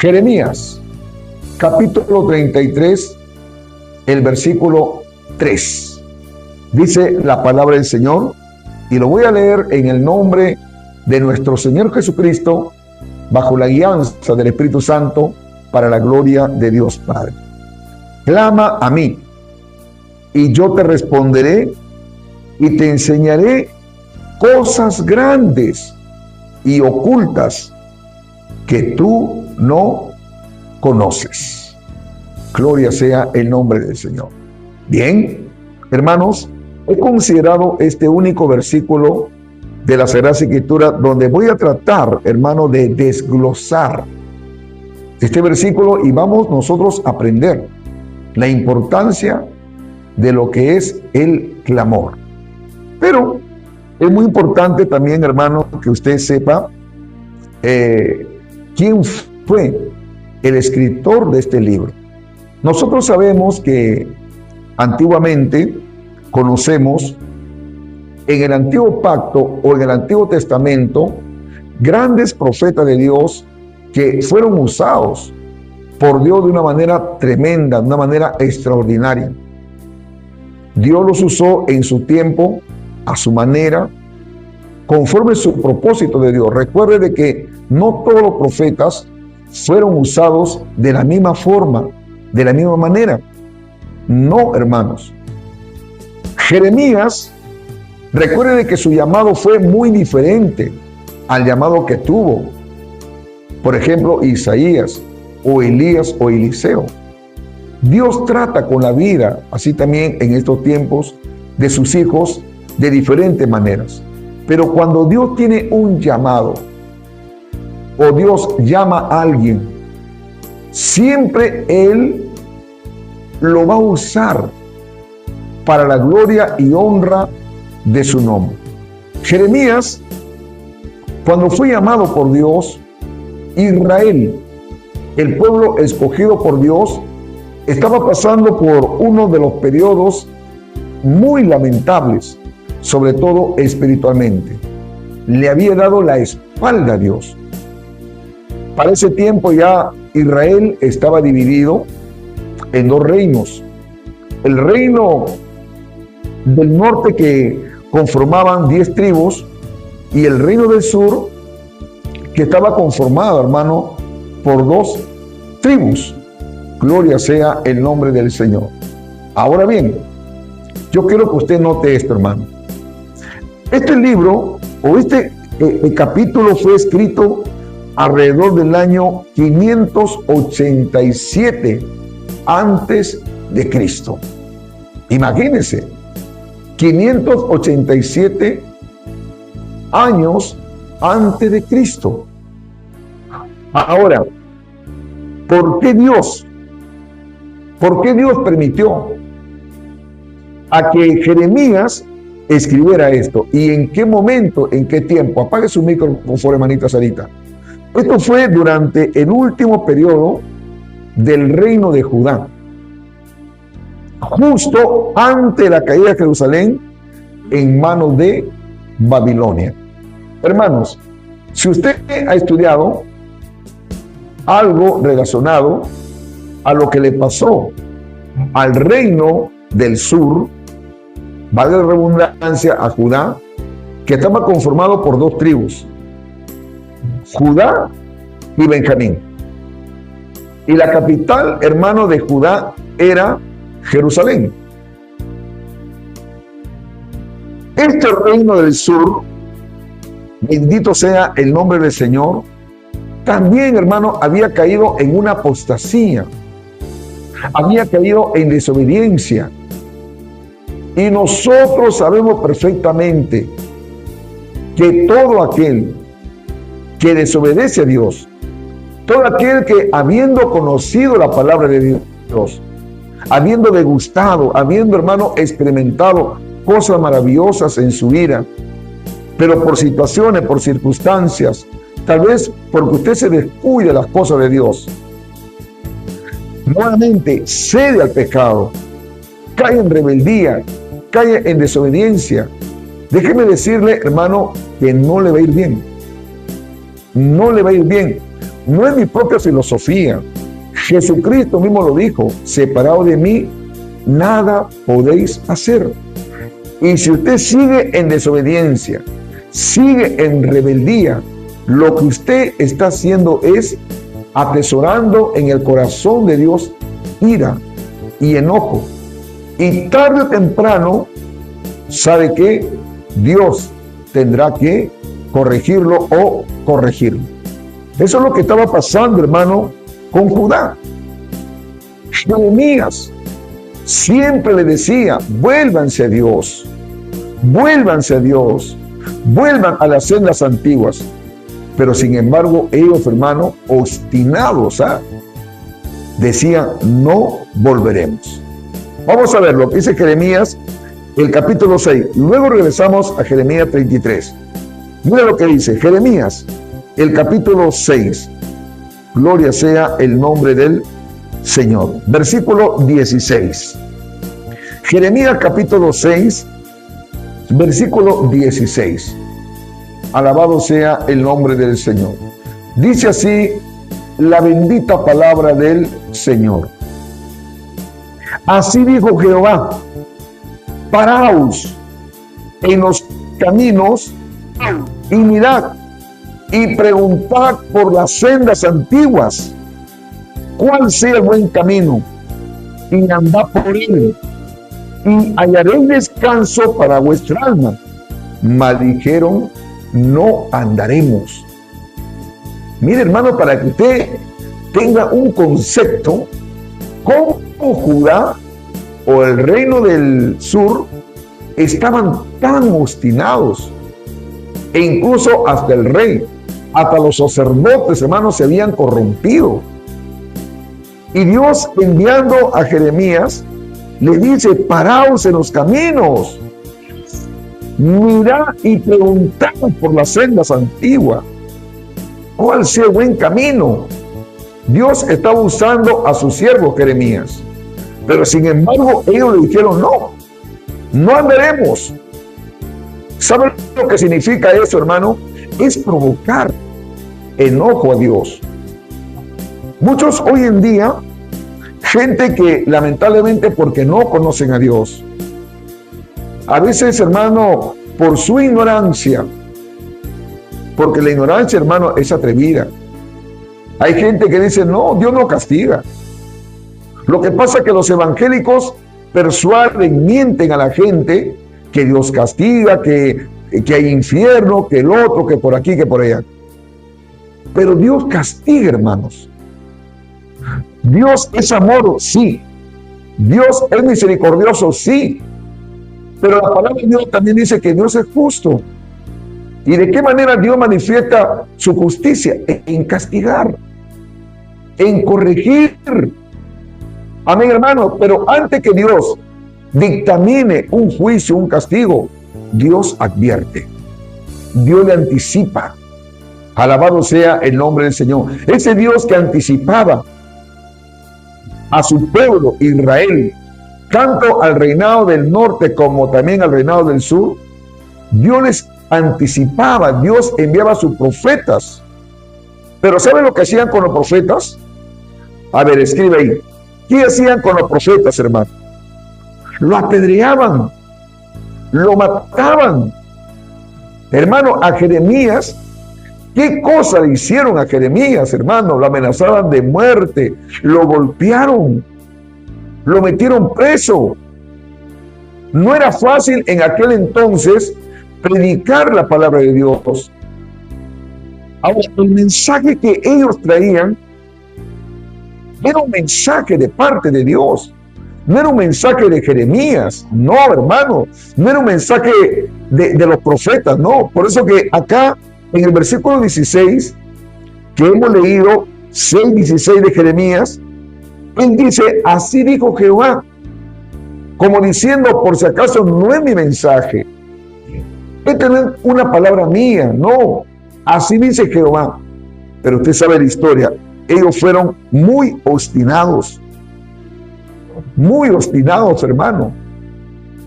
Jeremías, capítulo 33, el versículo 3. Dice la palabra del Señor, y lo voy a leer en el nombre de nuestro Señor Jesucristo, bajo la guianza del Espíritu Santo, para la gloria de Dios Padre. Clama a mí, y yo te responderé, y te enseñaré cosas grandes y ocultas que tú no conoces. Gloria sea el nombre del Señor. Bien, hermanos, he considerado este único versículo de la Sagrada Escritura donde voy a tratar, hermano, de desglosar este versículo y vamos nosotros a aprender la importancia de lo que es el clamor. Pero es muy importante también, hermano, que usted sepa quién fue el escritor de este libro. Nosotros sabemos que antiguamente conocemos en el Antiguo Pacto o en el Antiguo Testamento grandes profetas de Dios que fueron usados por Dios de una manera tremenda, de una manera extraordinaria. Dios los usó en su tiempo, a su manera, conforme a su propósito de Dios. Recuerde de que no todos los profetas fueron usados de la misma forma, de la misma manera. No, hermanos. Jeremías, recuerde de que su llamado fue muy diferente al llamado que tuvo, por ejemplo, Isaías, o Elías, o Eliseo. Dios trata con la vida, así también en estos tiempos, de sus hijos de diferentes maneras. Pero cuando Dios tiene un llamado, o Dios llama a alguien, siempre Él lo va a usar para la gloria y honra de su nombre. Jeremías, cuando fue llamado por Dios, Israel, el pueblo escogido por Dios, estaba pasando por uno de los periodos muy lamentables, sobre todo espiritualmente. Le había dado la espalda a Dios. Para ese tiempo ya Israel estaba dividido en dos reinos. El reino del norte, que conformaban 10 tribus, y el reino del sur, que estaba conformado, hermano, por 2 tribus. Gloria sea el nombre del Señor. Ahora bien, yo quiero que usted note esto, hermano. Este libro, o el capítulo, fue escrito alrededor del año 587 antes de Cristo. Imagínense, 587 años antes de Cristo. Ahora, ¿por qué Dios permitió a que Jeremías escribiera esto? ¿Y en qué momento, en qué tiempo? Apague su micro, por favor, hermanita Sarita. Esto fue durante el último periodo del reino de Judá, justo ante la caída de Jerusalén en manos de Babilonia. Hermanos, si usted ha estudiado algo relacionado a lo que le pasó al reino del sur, valga la redundancia, a Judá, que estaba conformado por 2 tribus, Judá y Benjamín. Y la capital, hermano, de Judá era Jerusalén. Este reino del sur, bendito sea el nombre del Señor, también, hermano, había caído en una apostasía, había caído en desobediencia. Y nosotros sabemos perfectamente que todo aquel que desobedece a Dios, todo aquel que, habiendo conocido la palabra de Dios, habiendo degustado, habiendo, hermano, experimentado cosas maravillosas en su vida, pero por situaciones, por circunstancias, tal vez porque usted se descuida de las cosas de Dios, nuevamente cede al pecado, cae en rebeldía, cae en desobediencia. Déjeme decirle, hermano, que no le va a ir bien. No le va a ir bien, no es mi propia filosofía. Jesucristo mismo lo dijo: separado de mí, nada podéis hacer. Y si usted sigue en desobediencia, sigue en rebeldía, lo que usted está haciendo es atesorando en el corazón de Dios ira y enojo. Y tarde o temprano, ¿sabe qué? Dios tendrá que corregirlo o corregirlo. Eso es lo que estaba pasando, hermano, con Judá. Jeremías siempre le decía: vuélvanse a Dios, vuélvanse a Dios, vuelvan a las sendas antiguas. Pero sin embargo, ellos, hermano, obstinados, decían: no volveremos. Vamos a ver lo que dice Jeremías, el capítulo 6. Luego regresamos a Jeremías 33. Mira lo que dice Jeremías, el capítulo 6. Gloria sea el nombre del Señor. Versículo 16. Jeremías capítulo 6, versículo 16. Alabado sea el nombre del Señor. Dice así la bendita palabra del Señor. Así dijo Jehová: paraos en los caminos y mirad y preguntad por las sendas antiguas, cuál sea el buen camino, y andad por él, y hallaréis descanso para vuestra alma. Mas dijeron: no andaremos. Mire, hermano, para que usted tenga un concepto, cómo Judá o el reino del sur estaban tan obstinados, e incluso hasta el rey, hasta los sacerdotes, hermanos, se habían corrompido. Y Dios, enviando a Jeremías, le dice: paraos en los caminos, mirad y preguntad por las sendas antiguas, cuál sea el buen camino. Dios estaba usando a su siervo Jeremías, pero sin embargo ellos le dijeron: no andaremos. ¿Saben lo que significa eso, hermano? Es provocar enojo a Dios. Muchos hoy en día, gente que lamentablemente, porque no conocen a Dios, a veces, hermano, por su ignorancia, porque la ignorancia, hermano, es atrevida. Hay gente que dice: no, Dios no castiga. Lo que pasa es que los evangélicos persuaden, mienten a la gente que Dios castiga, que hay infierno, que el otro, que por aquí, que por allá. Pero Dios castiga, hermanos. Dios es amor, sí. Dios es misericordioso, sí. Pero la palabra de Dios también dice que Dios es justo. ¿Y de qué manera Dios manifiesta su justicia? En castigar, en corregir. Amén, hermano. Pero antes que Dios dictamine un juicio, un castigo, Dios advierte. Dios le anticipa. Alabado sea el nombre del Señor. Ese Dios que anticipaba a su pueblo Israel, tanto al reinado del norte como también al reinado del sur, Dios les anticipaba, Dios enviaba a sus profetas. Pero ¿saben lo que hacían con los profetas? A ver, escribe ahí. ¿Qué hacían con los profetas, hermano? Lo apedreaban, lo mataban. Hermano, a Jeremías, ¿qué cosa le hicieron a Jeremías, hermano? Lo amenazaban de muerte, lo golpearon, lo metieron preso. No era fácil en aquel entonces predicar la palabra de Dios. Ahora, el mensaje que ellos traían era un mensaje de parte de Dios. No era un mensaje de Jeremías, no, hermano. No era un mensaje de los profetas, no. Por eso que acá, en el versículo 16, que hemos leído, 6:16 de Jeremías, él dice: así dijo Jehová, como diciendo, por si acaso no es mi mensaje. Esta no es una palabra mía, no. Así dice Jehová. Pero usted sabe la historia. Ellos fueron muy obstinados, hermano.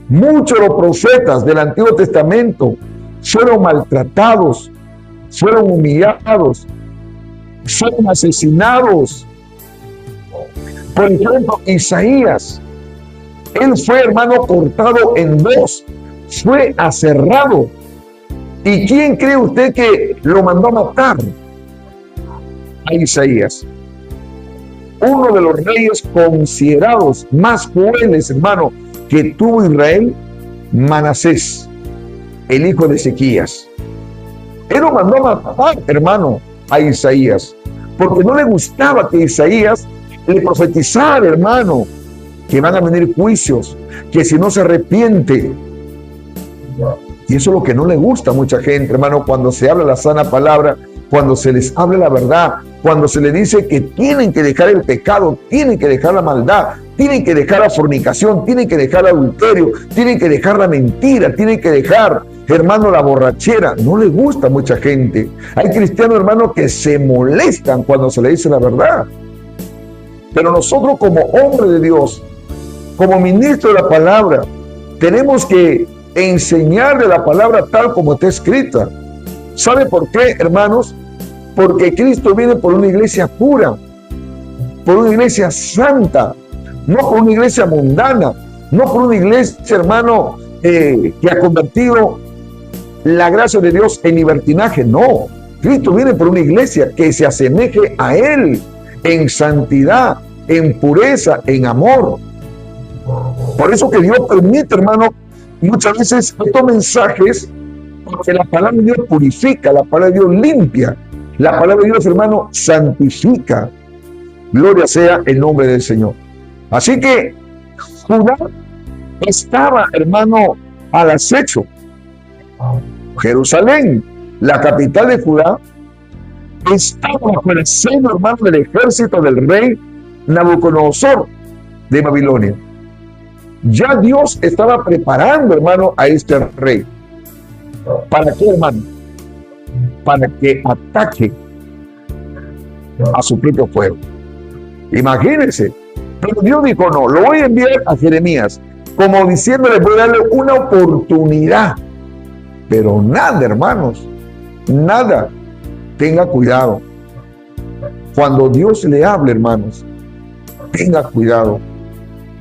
Muchos de los profetas del Antiguo Testamento fueron maltratados, fueron humillados, fueron asesinados. Por ejemplo, Isaías, él fue, hermano, cortado en dos, fue aserrado. ¿Y quién cree usted que lo mandó a matar? A Isaías, uno de los reyes considerados más crueles, hermano, que tuvo Israel, Manasés, el hijo de Ezequías. Él lo mandó a matar, hermano, a Isaías, porque no le gustaba que Isaías le profetizara, hermano, que van a venir juicios, que si no se arrepiente. Y eso es lo que no le gusta a mucha gente, hermano, cuando se habla la sana palabra, cuando se les habla la verdad, cuando se les dice que tienen que dejar el pecado, tienen que dejar la maldad, tienen que dejar la fornicación, tienen que dejar el adulterio, tienen que dejar la mentira, tienen que dejar, hermano, la borrachera. No le gusta a mucha gente. Hay cristianos, hermano, que se molestan cuando se les dice la verdad. Pero nosotros, como hombre de Dios, como ministro de la palabra, tenemos que enseñarle la palabra tal como está escrita. ¿Sabe por qué, hermanos? Porque Cristo viene por una iglesia pura, por una iglesia santa, no por una iglesia mundana, no por una iglesia, hermano, que ha convertido la gracia de Dios en libertinaje. No, Cristo viene por una iglesia que se asemeje a Él en santidad, en pureza, en amor. Por eso que Dios permite, hermano, muchas veces estos mensajes, porque la palabra de Dios purifica, la palabra de Dios limpia, la palabra de Dios, hermano, santifica. Gloria sea el nombre del Señor. Así que Judá estaba, hermano, al acecho. Jerusalén, la capital de Judá, estaba bajo el seno, hermano, del ejército del rey Nabucodonosor de Babilonia. Ya Dios estaba preparando, hermano, a este rey. ¿Para qué, hermano? Para que ataque a su propio pueblo. Imagínense. Pero Dios dijo, no, lo voy a enviar a Jeremías, como diciéndole, voy a darle una oportunidad. Pero nada, hermanos, nada. Tenga cuidado. Cuando Dios le hable, hermanos, tenga cuidado.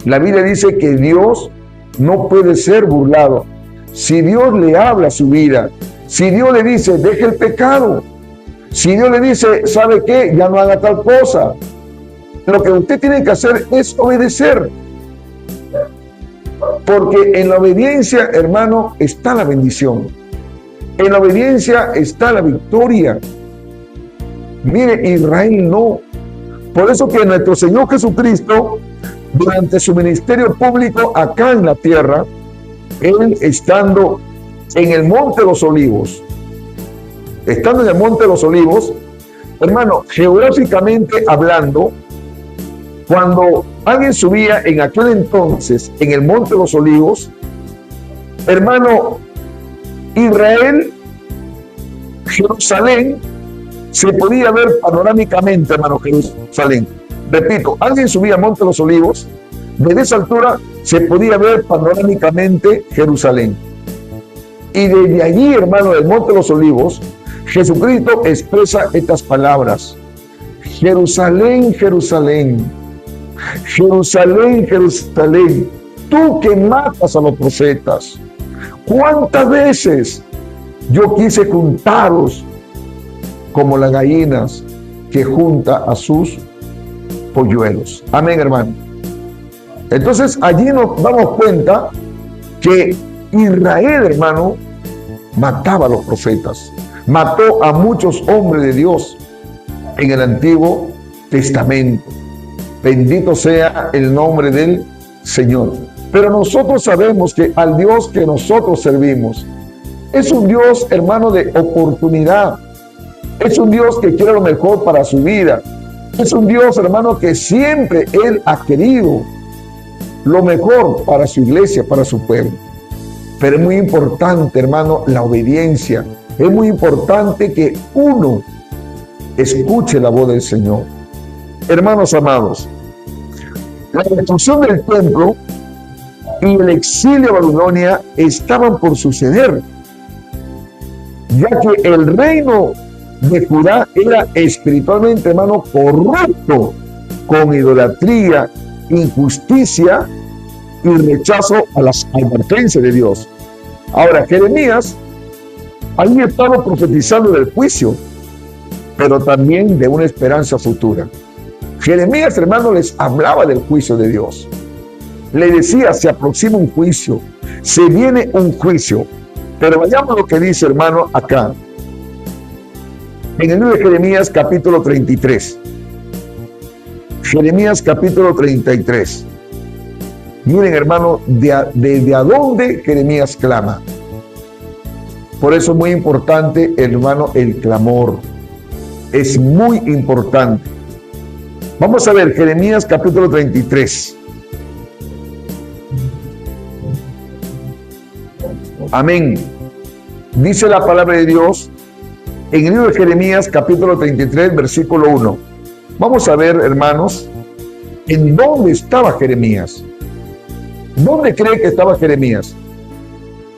La Biblia dice que Dios no puede ser burlado. Si Dios le habla a su vida, si Dios le dice, deje el pecado, si Dios le dice, ¿sabe qué? Ya no haga tal cosa. Lo que usted tiene que hacer es obedecer. Porque en la obediencia, hermano, está la bendición. En la obediencia está la victoria. Mire, Israel no. Por eso que nuestro Señor Jesucristo, durante su ministerio público acá en la tierra, Él estando en el Monte de los Olivos, hermano, geográficamente hablando, cuando alguien subía en aquel entonces en el Monte de los Olivos, hermano, Israel, Jerusalén, se podía ver panorámicamente, hermano, Jerusalén. Repito, alguien subía al Monte de los Olivos, desde esa altura se podía ver panorámicamente Jerusalén. Y desde allí, hermano, del Monte de los Olivos, Jesucristo expresa estas palabras: Jerusalén, Jerusalén, Jerusalén, Jerusalén, tú que matas a los profetas, ¿cuántas veces yo quise juntaros como las gallinas que junta a sus polluelos? Amén, hermano. Entonces allí nos damos cuenta que Israel, hermano, mataba a los profetas, mató a muchos hombres de Dios en el Antiguo Testamento. Bendito sea el nombre del Señor. Pero nosotros sabemos que al Dios que nosotros servimos es un Dios, hermano, de oportunidad. Es un Dios que quiere lo mejor para su vida. Es un Dios, hermano, que siempre Él ha querido lo mejor para su iglesia, para su pueblo. Pero es muy importante, hermano, la obediencia. Es muy importante que uno escuche la voz del Señor. Hermanos amados, la destrucción del templo y el exilio a Babilonia estaban por suceder, ya que el reino de Judá era espiritualmente, hermano, corrupto, con idolatría, injusticia y rechazo a las advertencias de Dios. Ahora, Jeremías ahí estaba profetizando del juicio, pero también de una esperanza futura. Jeremías, hermano, les hablaba del juicio de Dios. Le decía, se aproxima un juicio, se viene un juicio. Pero vayamos a lo que dice, hermano, acá. En el libro de Jeremías, capítulo 33. Jeremías, capítulo 33. Miren, hermano, desde a dónde Jeremías clama. Por eso es muy importante, hermano, el clamor. Es muy importante. Vamos a ver, Jeremías, capítulo 33. Amén. Dice la palabra de Dios en el libro de Jeremías, capítulo 33, versículo 1. Vamos a ver, hermanos, en dónde estaba Jeremías. ¿Dónde cree que estaba Jeremías?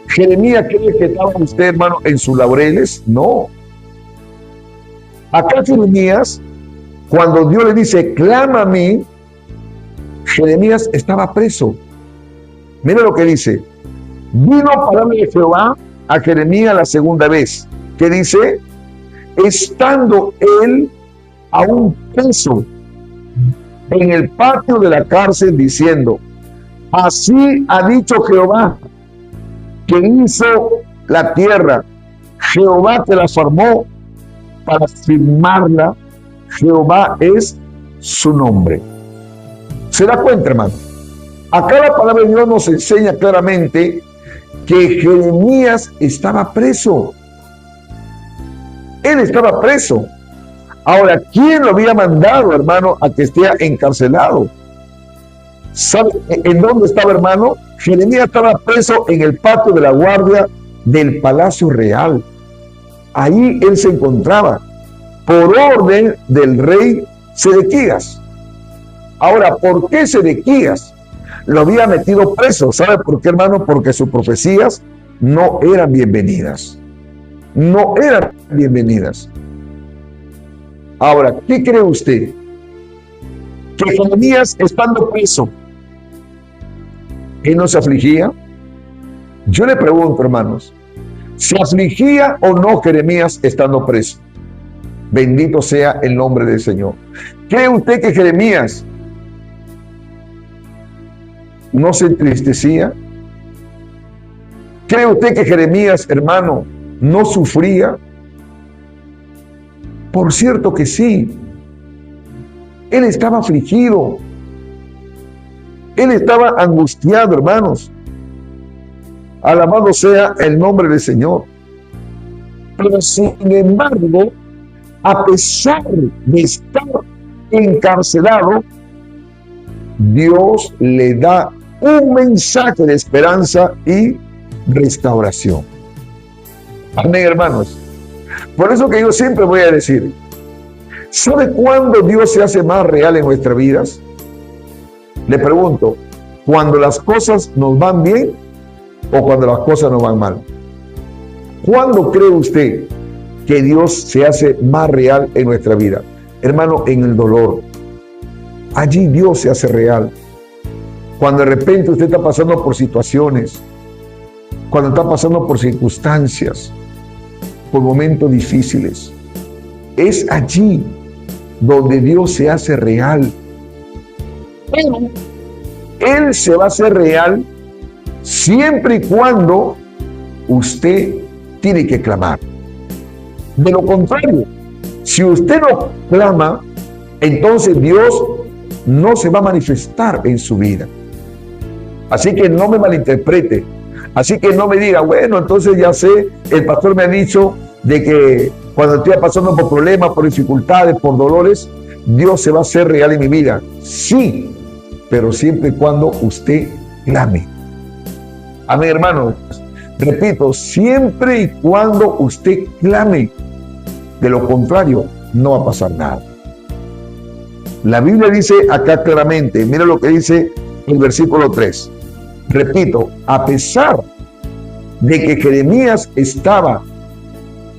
¿Jeremías cree que estaba usted, hermano, en sus laureles? No. Acá Jeremías, cuando Dios le dice, clama a mí, Jeremías estaba preso. Mira lo que dice. Vino palabra de Jehová a Jeremías la segunda vez, que dice, estando él aún preso en el patio de la cárcel, diciendo, así ha dicho Jehová, que hizo la tierra, Jehová que la formó para firmarla, Jehová es su nombre. ¿Se da cuenta, hermano? Acá la palabra de Dios nos enseña claramente que Jeremías estaba preso. Él estaba preso. Ahora, ¿quién lo había mandado, hermano, a que esté encarcelado? ¿Sabe en dónde estaba, hermano? Jeremías estaba preso en el patio de la guardia del Palacio Real. Ahí él se encontraba por orden del rey Sedequías. Ahora, ¿por qué Sedequías lo había metido preso? ¿Sabe por qué, hermano? Porque sus profecías no eran bienvenidas. No eran bienvenidas. Ahora, ¿qué cree usted? Que Jeremías, estando preso, ¿él no se afligía? Yo le pregunto, hermanos, ¿se afligía o no Jeremías estando preso? Bendito sea el nombre del Señor. ¿Cree usted que Jeremías no se entristecía? ¿Cree usted que Jeremías, hermano, no sufría? Por cierto que sí. Él estaba afligido. Él estaba angustiado, hermanos. Alabado sea el nombre del Señor. Pero sin embargo, a pesar de estar encarcelado, Dios le da un mensaje de esperanza y restauración. Amén, hermanos. Por eso que yo siempre voy a decir, ¿sabe cuándo Dios se hace más real en nuestras vidas? Le pregunto, ¿cuando las cosas nos van bien o cuando las cosas nos van mal? ¿Cuándo cree usted que Dios se hace más real en nuestra vida? Hermano, en el dolor. Allí Dios se hace real. Cuando de repente usted está pasando por situaciones, cuando está pasando por circunstancias, por momentos difíciles, es allí donde Dios se hace real. Pero Él se va a hacer real siempre y cuando usted tiene que clamar. De lo contrario, si usted no clama, entonces Dios no se va a manifestar en su vida. Así que no me malinterprete. Así que no me diga, bueno, entonces ya sé, el pastor me ha dicho de que cuando estoy pasando por problemas, por dificultades, por dolores, Dios se va a hacer real en mi vida. Sí, pero siempre y cuando usted clame. Amén, hermanos. Repito, siempre y cuando usted clame. De lo contrario, no va a pasar nada. La Biblia dice acá claramente, mira lo que dice el versículo 3. Repito, a pesar de que Jeremías estaba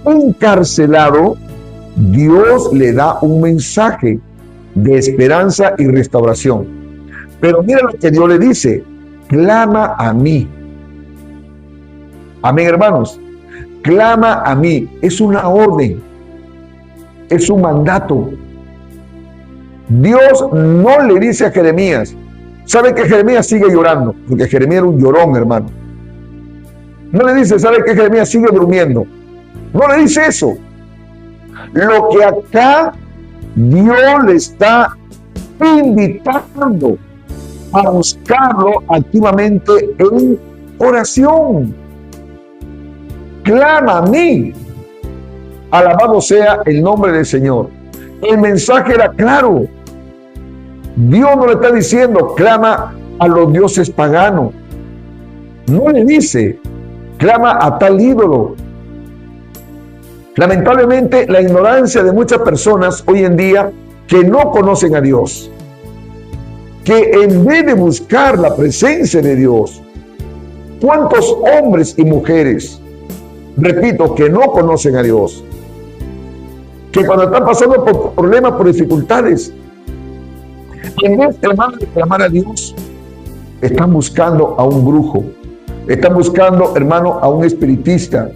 encarcelado, Dios le da un mensaje de esperanza y restauración. Pero mira lo que Dios le dice: clama a mí. Amén, hermanos. Clama a mí. Es una orden. Es un mandato. Dios no le dice a Jeremías. ¿Sabe que Jeremías sigue llorando? Porque Jeremías era un llorón, hermano. No le dice, ¿sabe que Jeremías sigue durmiendo? No le dice eso. Lo que acá Dios le está invitando a buscarlo activamente en oración. Clama a mí. Alabado sea el nombre del Señor. El mensaje era claro. Dios no le está diciendo, clama a los dioses paganos. No le dice, clama a tal ídolo. Lamentablemente, la ignorancia de muchas personas hoy en día que no conocen a Dios, que en vez de buscar la presencia de Dios, ¿cuántos hombres y mujeres, repito, que no conocen a Dios, que cuando están pasando por problemas, por dificultades, en vez, hermano, de clamar a Dios, están buscando a un brujo, están buscando, hermano, a un espiritista?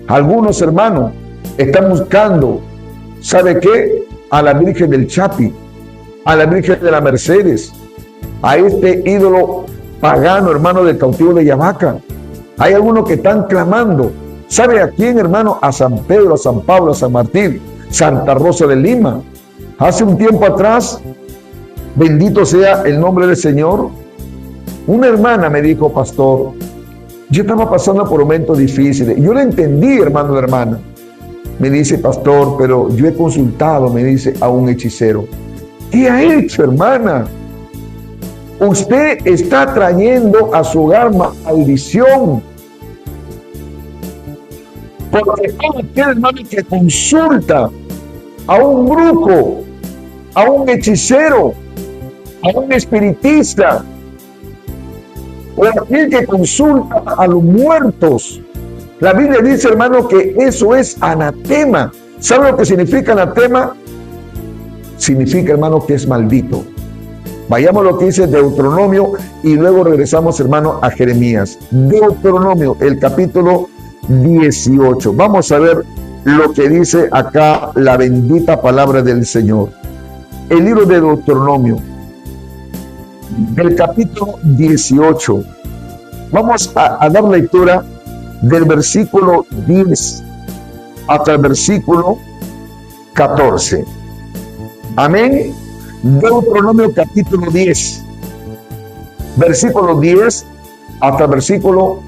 Algunos, hermanos, están buscando, ¿sabe qué? A la Virgen del Chapi, a la Virgen de la Mercedes, a este ídolo pagano, hermano, del cautivo de Yamaca. Hay algunos que están clamando, ¿sabe a quién, hermano? A San Pedro, a San Pablo, a San Martín, Santa Rosa de Lima. Hace un tiempo atrás, bendito sea el nombre del Señor, una hermana me dijo, pastor, yo estaba pasando por momentos difíciles. Yo le entendí, hermano de hermana. Me dice, pastor, pero yo he consultado, me dice, a un hechicero. ¿Qué ha hecho, hermana? Usted está trayendo a su hogar maldición. Porque todo aquel hermano que consulta a un brujo, a un hechicero, a un espiritista, o aquel que consulta a los muertos, la Biblia dice, hermano, que eso es anatema. ¿Sabe lo que significa anatema? Significa, hermano, que es maldito. Vayamos a lo que dice Deuteronomio y luego regresamos, hermano, a Jeremías. Deuteronomio, el capítulo 18. Vamos a ver lo que dice acá la bendita palabra del Señor. El libro de Deuteronomio, el capítulo 18. Vamos a dar lectura del versículo 10 hasta el versículo 14. Amén. Deuteronomio capítulo 10, versículo 10 hasta el versículo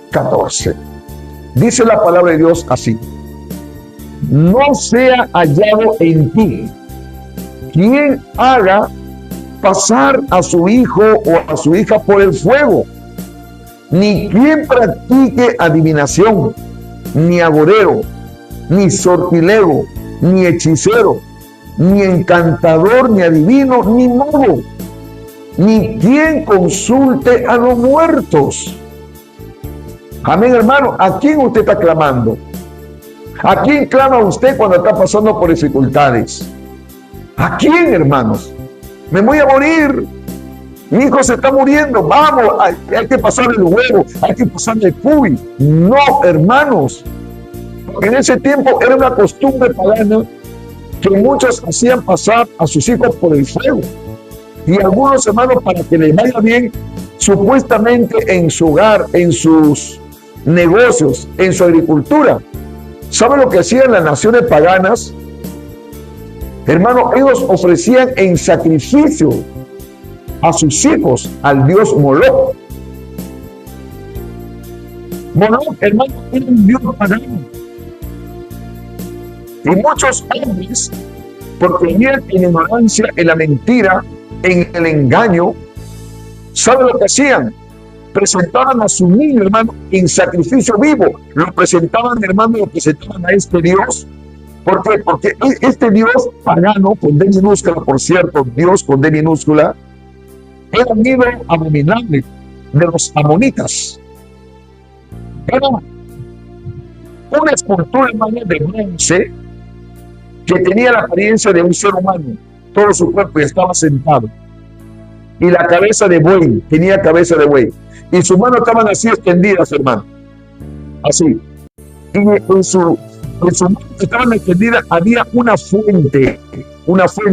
14. Dice la palabra de Dios así: no sea hallado en ti quien haga pasar a su hijo o a su hija por el fuego, ni quien practique adivinación, ni agorero, ni sortilego, ni hechicero, ni encantador, ni adivino, ni mago, ni quien consulte a los muertos. Amén, hermano. ¿A quién usted está clamando? ¿A quién clama usted cuando está pasando por dificultades? ¿A quién, hermanos? Me voy a morir. Mi hijo se está muriendo. Vamos, hay que pasar el huevo, hay que pasar el cuy. No, hermanos. Porque en ese tiempo era una costumbre pagana que muchos hacían pasar a sus hijos por el fuego. Y algunos, hermanos, para que les vaya bien, supuestamente en su hogar, en sus negocios, en su agricultura. ¿Saben lo que hacían las naciones paganas? Hermano, ellos ofrecían en sacrificio a sus hijos al dios Moloch. Moloch, hermano, era un dios pagano. Y muchos hombres, porque vivían en ignorancia, en la mentira, en el engaño, ¿saben lo que hacían? Presentaban a su niño, hermano, en sacrificio vivo. Lo presentaban, hermano, lo presentaban a este Dios. ¿Por qué? Porque este Dios pagano, con D minúscula, por cierto, Dios con D minúscula, era un ídolo abominable de los amonitas. Era una escultura, hermano, de bronce, que tenía la apariencia de un ser humano, todo su cuerpo, y estaba sentado. Y la cabeza de buey, tenía cabeza de buey. Y sus manos estaban así extendidas, hermano. Así. Y en su mano que estaban extendidas había una fuente,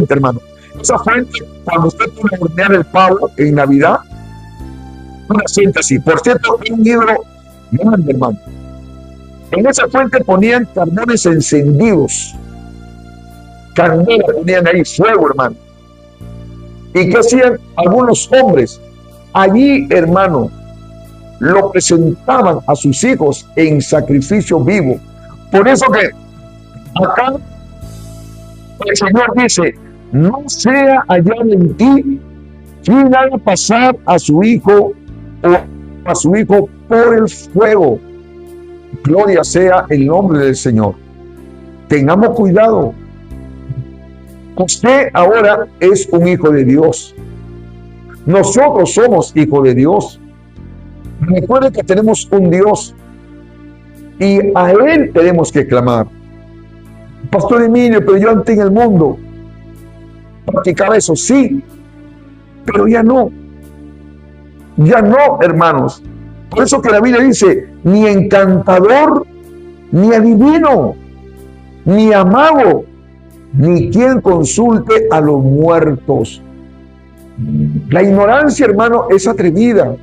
hermano. Esa fuente, cuando usted pone a hornear el pavo en Navidad, una fuente así. Por cierto, era un ídolo grande, hermano. En esa fuente ponían carbones encendidos. Candela ponían ahí, fuego, hermano. ¿Y qué hacían algunos hombres? Allí, hermano, lo presentaban a sus hijos en sacrificio vivo. Por eso que acá el Señor dice, no sea hallado en ti quien haga pasar a su hijo o a su hijo por el fuego. Gloria sea el nombre del Señor. Tengamos cuidado. Usted ahora es un hijo de Dios. Nosotros somos hijos de Dios. Recuerde que tenemos un Dios y a Él tenemos que clamar. Pastor Emilio, pero yo antes en el mundo practicaba eso, sí, pero ya no. Ya no, hermanos. Por eso que la Biblia dice, ni encantador, ni adivino, ni amago, ni quien consulte a los muertos. La ignorancia, hermano, es atrevida.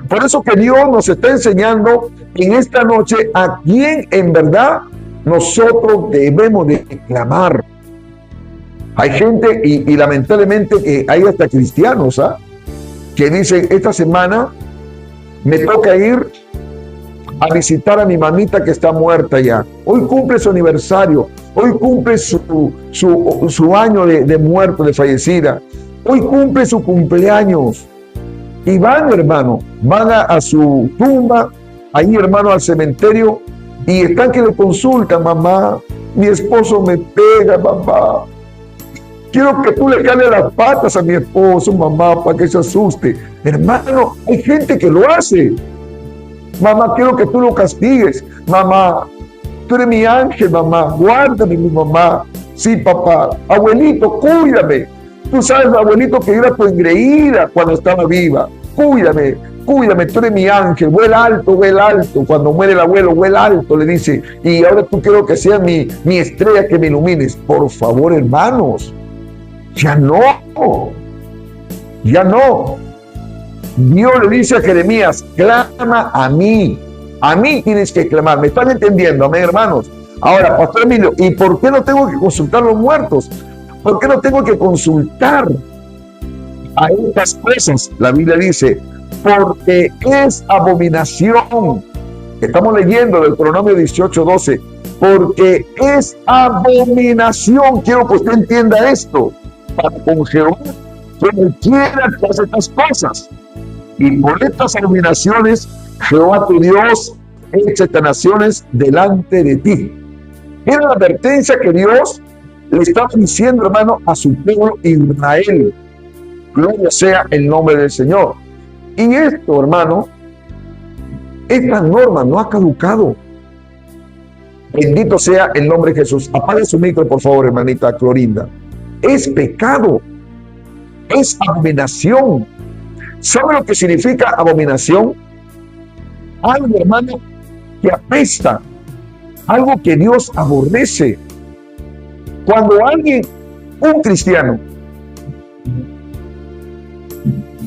Por eso que Dios nos está enseñando en esta noche a quién en verdad nosotros debemos de clamar. Hay gente, y lamentablemente hay hasta cristianos, que dicen, esta semana me toca ir a visitar a mi mamita que está muerta ya. Hoy cumple su aniversario, hoy cumple su año de muerto, de fallecida. Hoy cumple su cumpleaños. Y van, hermano, van a su tumba, ahí, hermano, al cementerio, y están que le consultan, mamá, mi esposo me pega, mamá. Quiero que tú le cales las patas a mi esposo, mamá, para que se asuste. Hermano, hay gente que lo hace. Mamá, quiero que tú lo castigues. Mamá, tú eres mi ángel, mamá. Guárdame, mi mamá. Sí, papá. Abuelito, cuídame. Tú sabes, abuelito, que yo era tu engreída cuando estaba viva. Cuídame, cuídame, tú eres mi ángel. Vuela alto, vuela alto. Cuando muere el abuelo, vuela alto, le dice. Y ahora tú quiero que seas mi estrella, que me ilumines. Por favor, hermanos. Ya no. Ya no. Dios le dice a Jeremías, clama a mí. A mí tienes que clamar. ¿Me están entendiendo? Amén, hermanos. Ahora, Pastor Emilio, ¿y por qué no tengo que consultar a los muertos? ¿Por qué no tengo que consultar a estas cosas? La Biblia dice, porque es abominación. Estamos leyendo del Deuteronomio 18:12. Porque es abominación. Quiero que usted entienda esto. Para con Jehová, quien quiera que hace estas cosas. Y por estas abominaciones, Jehová tu Dios echa estas naciones delante de ti. Era la advertencia que Dios le estaba diciendo, hermano, a su pueblo Israel. Gloria sea el nombre del Señor. Y esto, hermano, esta norma no ha caducado. Bendito sea el nombre de Jesús. Apague su micro, por favor, hermanita Clorinda. Es pecado. Es abominación. ¿Sabe lo que significa abominación? Algo, hermano, que apesta. Algo que Dios aborrece. Cuando alguien, un cristiano,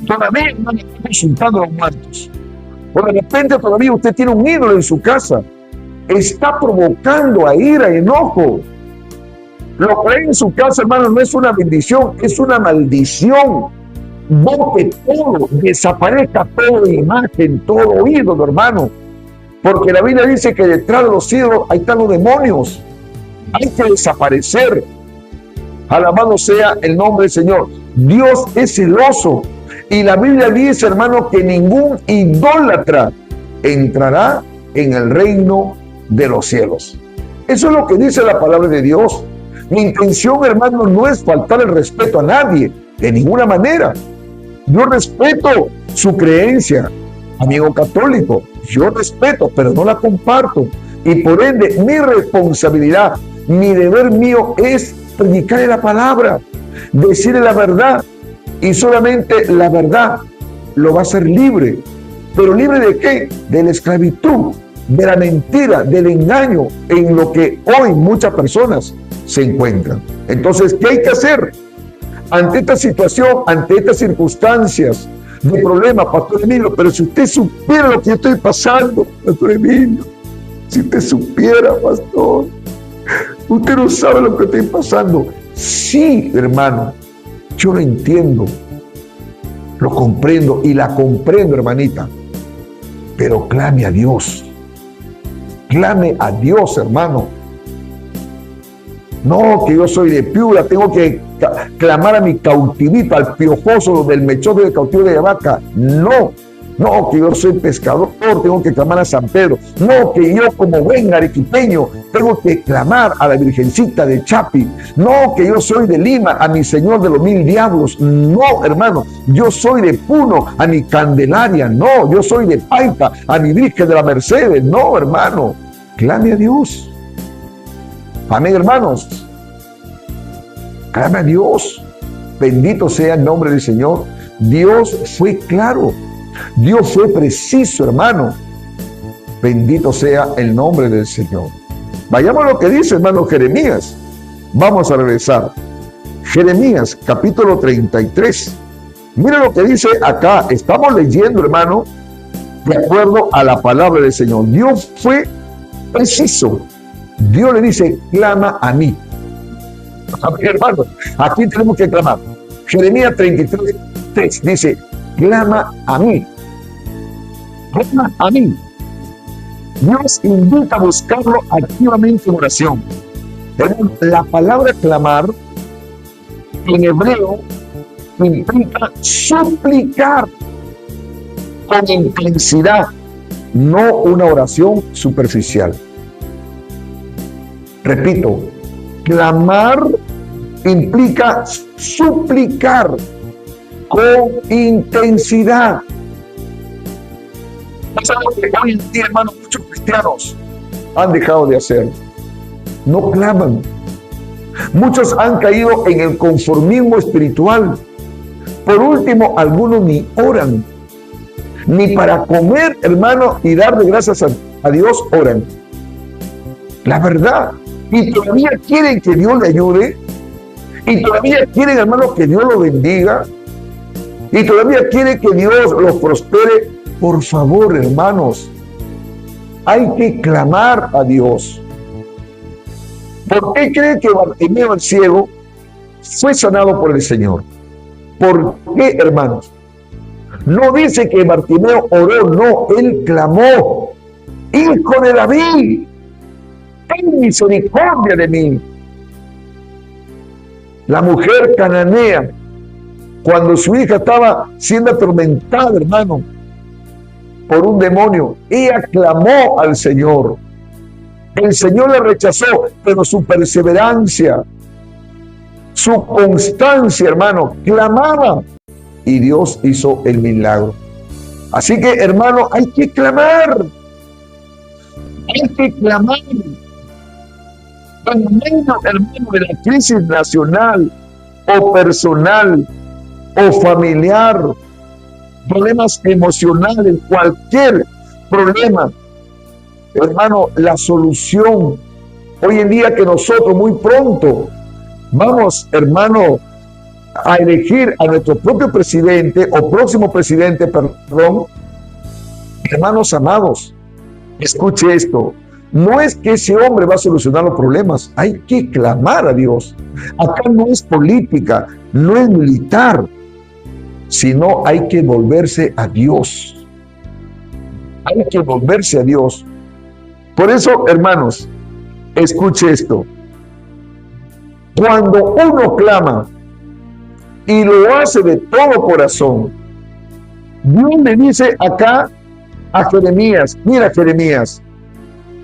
todavía no está consultando a los muertos, o de repente todavía usted tiene un ídolo en su casa, está provocando a ira, enojo. Lo que hay en su casa, hermano, no es una bendición, es una maldición. Bote todo, desaparezca toda imagen, todo ídolo, hermano. Porque la Biblia dice que detrás de los ídolos ahí están los demonios. Hay que desaparecer. Alabado sea el nombre del Señor. Dios es celoso. Y la Biblia dice, hermano, que ningún idólatra entrará en el reino de los cielos. Eso es lo que dice la palabra de Dios. Mi intención, hermano, no es faltar el respeto a nadie, de ninguna manera. Yo respeto su creencia, amigo católico. Yo respeto, pero no la comparto. Y por ende, mi responsabilidad, mi deber mío es predicarle la palabra, decirle la verdad. Y solamente la verdad lo va a hacer libre. ¿Pero libre de qué? De la esclavitud, de la mentira, del engaño, en lo que hoy muchas personas se encuentran. Entonces, ¿qué hay que hacer? Ante esta situación, ante estas circunstancias de problema, Pastor Emilio, pero si usted supiera lo que yo estoy pasando, Pastor Emilio, si usted supiera, pastor, usted no sabe lo que estoy pasando. Sí, hermano, yo lo entiendo, lo comprendo y la comprendo, hermanita, pero clame a Dios. Clame a Dios, hermano. No, que yo soy de Piura, tengo que clamar a mi cautivito, al piojoso del mechote del cautivo de Vaca. No, no, que yo soy pescador, tengo que clamar a San Pedro. No, que yo como buen arequipeño tengo que clamar a la Virgencita de Chapi. No, que yo soy de Lima, a mi Señor de los 1000 diablos. No, hermano, yo soy de Puno, a mi Candelaria. No, yo soy de Paita, a mi Virgen de la Mercedes. No, hermano, clame a Dios. Amén, hermanos. Clame a Dios. Bendito sea el nombre del Señor. Dios fue claro. Dios fue preciso, hermano. Bendito sea el nombre del Señor. Vayamos a lo que dice, hermano, Jeremías. Vamos a regresar. Jeremías, capítulo 33. Mira lo que dice acá. Estamos leyendo, hermano, de acuerdo a la palabra del Señor. Dios fue preciso. Dios le dice, clama a mí. A ver, hermano, aquí tenemos que clamar. Jeremías 33, 3 dice, clama a mí. Clama a mí. Dios invita a buscarlo activamente en oración. La palabra clamar en hebreo implica suplicar con intensidad, no una oración superficial. Repito, clamar implica suplicar con intensidad. Es algo que hoy en día, hermanos, muchos cristianos han dejado de hacer. No claman. Muchos han caído en el conformismo espiritual. Por último, algunos ni oran. Ni para comer, hermano, y darle gracias a Dios oran. La verdad. Y todavía quieren que Dios le ayude. Y todavía quieren, hermano, que Dios lo bendiga. Y todavía quieren que Dios los prospere. Por favor, hermanos, hay que clamar a Dios. ¿Por qué cree que Bartimeo el ciego fue sanado por el Señor? ¿Por qué, hermanos? No dice que Bartimeo oró, no, él clamó: Hijo de David, ten misericordia de mí. La mujer cananea, cuando su hija estaba siendo atormentada, hermano, por un demonio, ella clamó al Señor. El Señor la rechazó, pero su perseverancia, su constancia, hermano, clamaba y Dios hizo el milagro. Así que, hermano, hay que clamar. Hay que clamar. En medio, hermano, de la crisis nacional o personal o familiar, problemas emocionales, cualquier problema, hermano, la solución, hoy en día que nosotros muy pronto vamos, hermano, a elegir a nuestro propio presidente o próximo presidente, perdón, hermanos amados, escuche esto, no es que ese hombre va a solucionar los problemas, hay que clamar a Dios. Acá no es política, no es militar, sino hay que volverse a Dios. Hay que volverse a Dios. Por eso, hermanos, escuche esto. Cuando uno clama y lo hace de todo corazón, Dios le dice acá a Jeremías, mira Jeremías,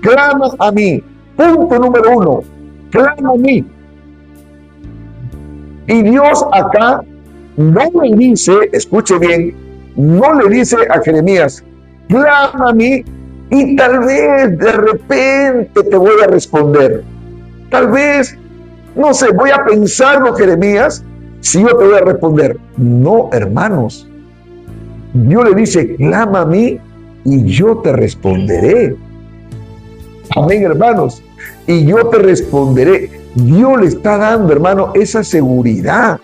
clama a mí. Punto número 1, clama a mí. Y Dios acá no le dice, escuche bien, no le dice a Jeremías, clama a mí Y tal vez de repente te voy a responder. Tal vez, no sé, voy a pensarlo, Jeremías, si yo te voy a responder. No, hermanos. Dios le dice, clama a mí y yo te responderé. Amén, hermanos. Y yo te responderé. Dios le está dando, hermano, esa seguridad.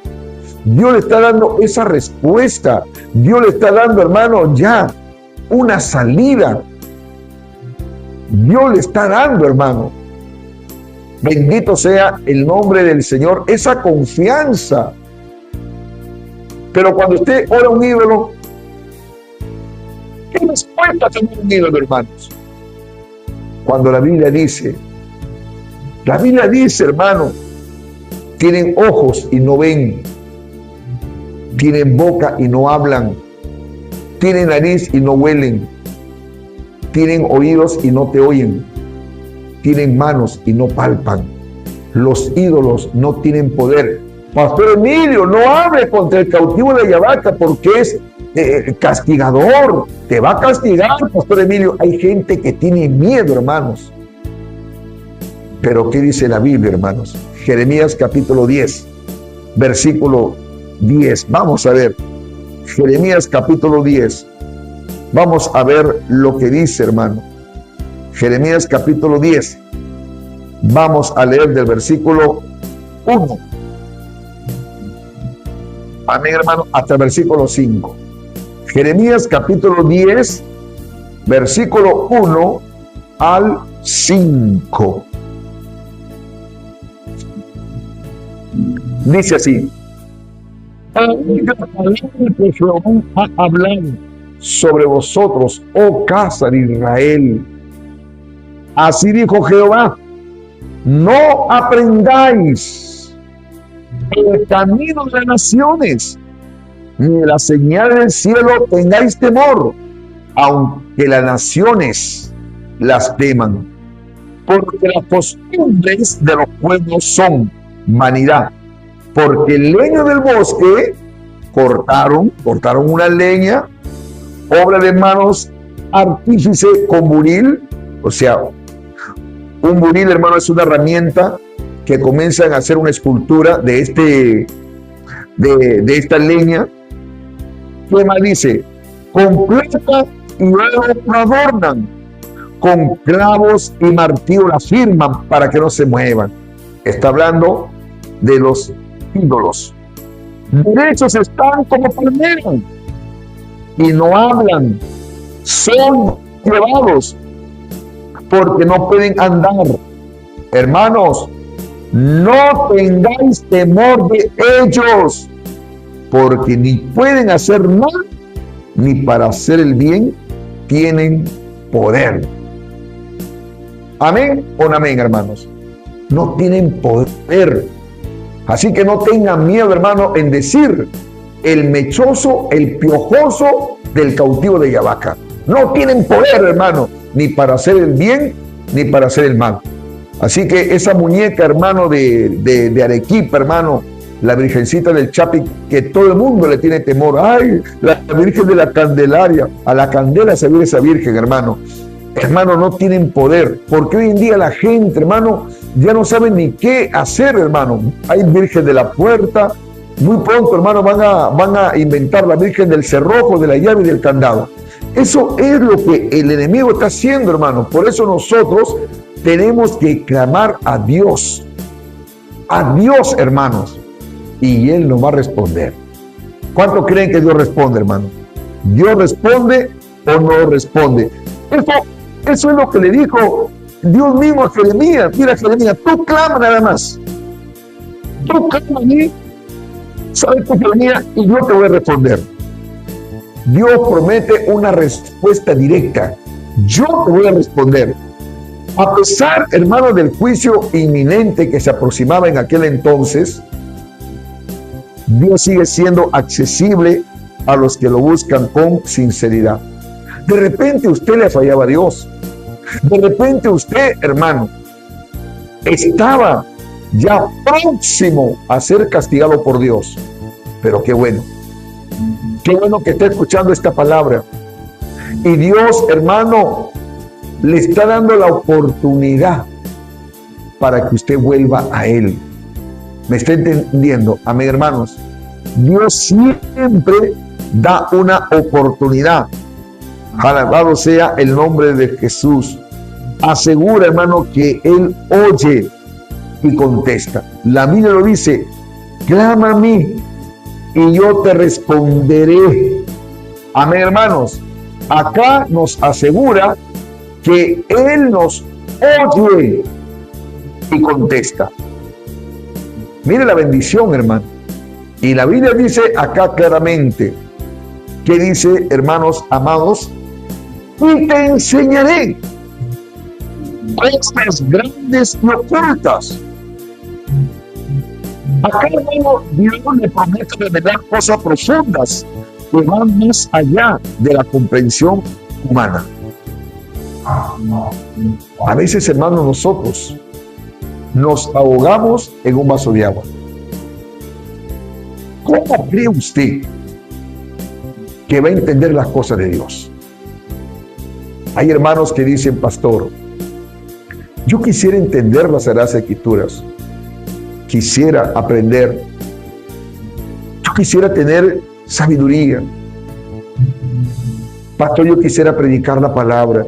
Dios le está dando esa respuesta. Dios le está dando, hermano, ya una salida. Dios le está dando, hermano. Bendito sea el nombre del Señor. Esa confianza. Pero cuando usted ora a un ídolo, ¿qué respuesta tiene un ídolo, hermanos? Cuando la Biblia dice, hermano, tienen ojos y no ven, tienen boca y no hablan, tienen nariz y no huelen, tienen oídos y no te oyen, tienen manos y no palpan. Los ídolos no tienen poder. Pastor Emilio, no hable contra el cautivo de Yavaca porque es castigador. Te va a castigar, Pastor Emilio. Hay gente que tiene miedo, hermanos. Pero ¿qué dice la Biblia, hermanos? Jeremías capítulo 10, versículo 10. Vamos a ver. Jeremías capítulo 10. Vamos a ver lo que dice, hermano. Jeremías capítulo 10. Vamos a leer del versículo 1. Amén, hermano, hasta el versículo 5. Jeremías capítulo 10, versículo 1 al 5. Dice así: que Jehová ha hablado sobre vosotros, oh casa de Israel. Así dijo Jehová: no aprendáis el camino de las naciones, ni de la señal del cielo tengáis temor, aunque las naciones las teman, porque las costumbres de los pueblos son vanidad. Porque el leño del bosque cortaron una leña, obra de manos artífice con buril. O sea, un buril, hermano, es una herramienta que comienzan a hacer una escultura de esta leña. ¿Qué más dice? Con plata y luego la adornan, con clavos y martillo la firman para que no se muevan. Está hablando de los ídolos. Derechos están como palmeras y no hablan, son llevados porque no pueden andar. Hermanos, no tengáis temor de ellos, porque ni pueden hacer mal, ni para hacer el bien tienen poder. Amén o no amén, hermanos. No tienen poder. Así que no tengan miedo, hermano, en decir el mechoso, el piojoso del cautivo de Yavaca. No tienen poder, hermano, ni para hacer el bien, ni para hacer el mal. Así que esa muñeca, hermano, de Arequipa, hermano, la Virgencita del Chapi, que todo el mundo le tiene temor. ¡Ay, la Virgen de la Candelaria! A la candela se ve esa Virgen, hermano. Hermano, no tienen poder, porque hoy en día la gente, hermano, ya no sabe ni qué hacer, hermano. Hay Virgen de la Puerta, muy pronto, hermano, van a inventar la Virgen del Cerrojo, de la llave y del candado. Eso es lo que el enemigo está haciendo, hermano. Por eso nosotros tenemos que clamar a Dios, hermanos, y Él nos va a responder. ¿Cuánto creen que Dios responde, hermano? ¿Dios responde o no responde? Eso es lo que le dijo Dios mismo a Jeremías. Mira, Jeremías, tú clama nada más. Tú clama a mí, ¿sabes qué, Jeremías? Y yo te voy a responder. Dios promete una respuesta directa. Yo te voy a responder. A pesar, hermano, del juicio inminente que se aproximaba en aquel entonces, Dios sigue siendo accesible a los que lo buscan con sinceridad. De repente usted le fallaba a Dios. De repente usted, hermano, estaba ya próximo a ser castigado por Dios. Pero qué bueno que esté escuchando esta palabra. Y Dios, hermano, le está dando la oportunidad para que usted vuelva a Él. ¿Me está entendiendo? Amén, hermanos. Dios siempre da una oportunidad. Alabado sea el nombre de Jesús. Asegura, hermano, que Él oye y contesta. La Biblia lo dice: clama a mí y yo te responderé. Amén, hermanos. Acá nos asegura que Él nos oye y contesta. Mire la bendición, hermano. Y la Biblia dice acá claramente, que dice, hermanos amados, y te enseñaré cosas grandes y ocultas. Acá, hermano, Dios le promete revelar cosas profundas que van más allá de la comprensión humana. A veces, hermanos, nosotros nos ahogamos en un vaso de agua. ¿Cómo cree usted que va a entender las cosas de Dios? Hay hermanos que dicen: pastor, yo quisiera entender las Sagradas Escrituras, quisiera aprender, yo quisiera tener sabiduría, pastor, yo quisiera predicar la palabra,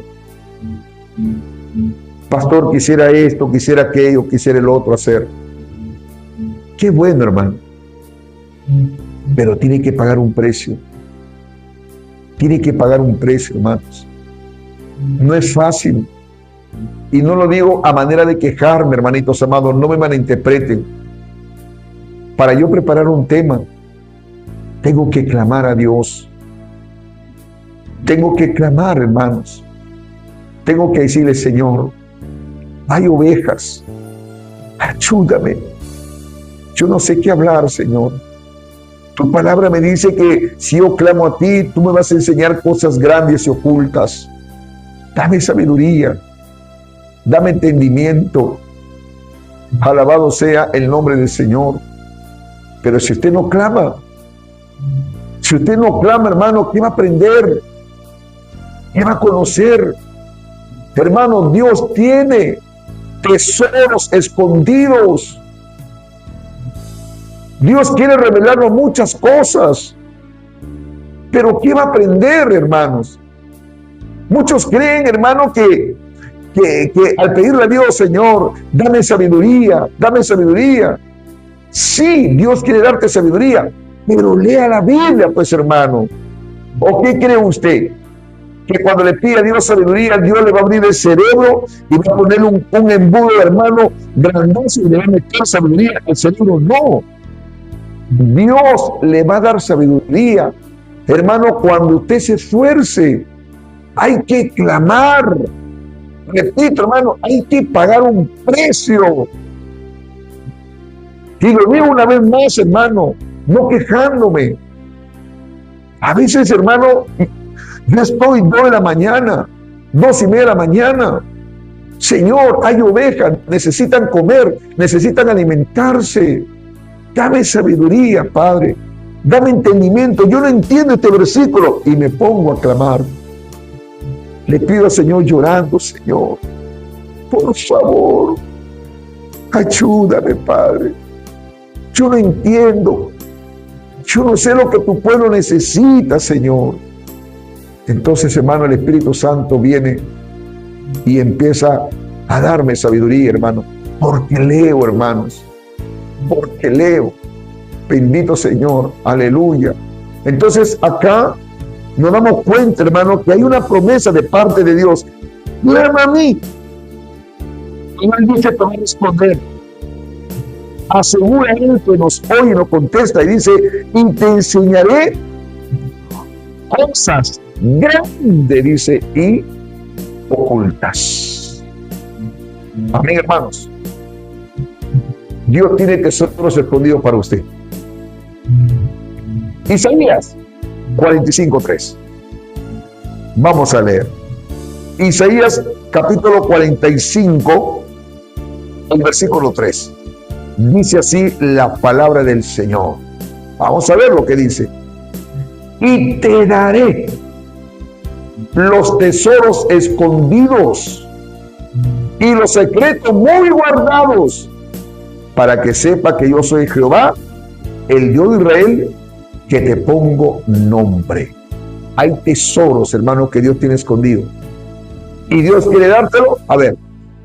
pastor, quisiera esto, quisiera aquello, quisiera el otro hacer. Qué bueno, hermano, pero tiene que pagar un precio. Tiene que pagar un precio, hermanos. No es fácil. Y no lo digo a manera de quejarme, hermanitos amados, no me malinterpreten. Para yo preparar un tema, tengo que clamar a Dios. Tengo que clamar, hermanos. Tengo que decirle: Señor, hay ovejas, ayúdame. Yo no sé qué hablar, Señor. Tu palabra me dice que si yo clamo a ti, tú me vas a enseñar cosas grandes y ocultas. Dame sabiduría, dame entendimiento. Alabado sea el nombre del Señor. Pero si usted no clama, hermano, ¿qué va a aprender? ¿Qué va a conocer? Hermano, Dios tiene tesoros escondidos. Dios quiere revelarnos muchas cosas. Pero ¿qué va a aprender, hermanos? Muchos creen, hermano, que al pedirle a Dios: Señor, dame sabiduría, dame sabiduría. Sí, Dios quiere darte sabiduría, pero lea la Biblia, pues, hermano. ¿O qué cree usted? Que cuando le pide a Dios sabiduría, Dios le va a abrir el cerebro y va a poner un embudo, hermano, grandoso, y le va a meter sabiduría al cerebro. No. Dios le va a dar sabiduría, hermano, cuando usted se esfuerce. Hay que clamar. Repito, hermano, hay que pagar un precio. Y lo digo una vez más, hermano, no quejándome. A veces, hermano, yo estoy 2 de la mañana, 2:30 de la mañana. Señor, hay ovejas, necesitan comer, necesitan alimentarse. Dame sabiduría, Padre. Dame entendimiento. Yo no entiendo este versículo y me pongo a clamar. Le pido al Señor llorando: Señor, por favor, ayúdame, Padre. Yo no entiendo. Yo no sé lo que tu pueblo necesita, Señor. Entonces, hermano, el Espíritu Santo viene y empieza a darme sabiduría, hermano. Porque leo, hermanos. Porque leo. Bendito Señor. Aleluya. Entonces, acá nos damos cuenta, hermano, que hay una promesa de parte de Dios. Clama a mí. Y Él dice: te va a responder. Asegura a Él que nos oye y nos contesta. Y dice: y te enseñaré cosas grandes, dice, y ocultas. Amén, hermanos. Dios tiene tesoros escondidos para usted. Isaías 45:3. Vamos a leer. Isaías capítulo 45, el versículo 3. Dice así la palabra del Señor. Vamos a ver lo que dice. Y te daré los tesoros escondidos y los secretos muy guardados, para que sepa que yo soy Jehová, el Dios de Israel, que te pongo nombre. Hay tesoros, hermano, que Dios tiene escondido. Y Dios quiere dártelo. A ver,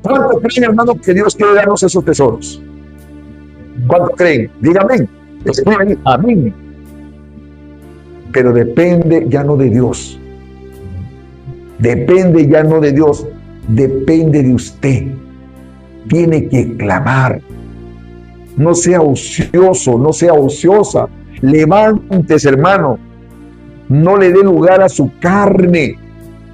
¿cuánto creen, hermano, que Dios quiere darnos esos tesoros? ¿Cuánto creen? Díganme. Escriban amén. Pero depende ya no de Dios. Depende ya no de Dios. Depende de usted. Tiene que clamar. No sea ocioso, no sea ociosa. Levántese, hermano. No le dé lugar a su carne.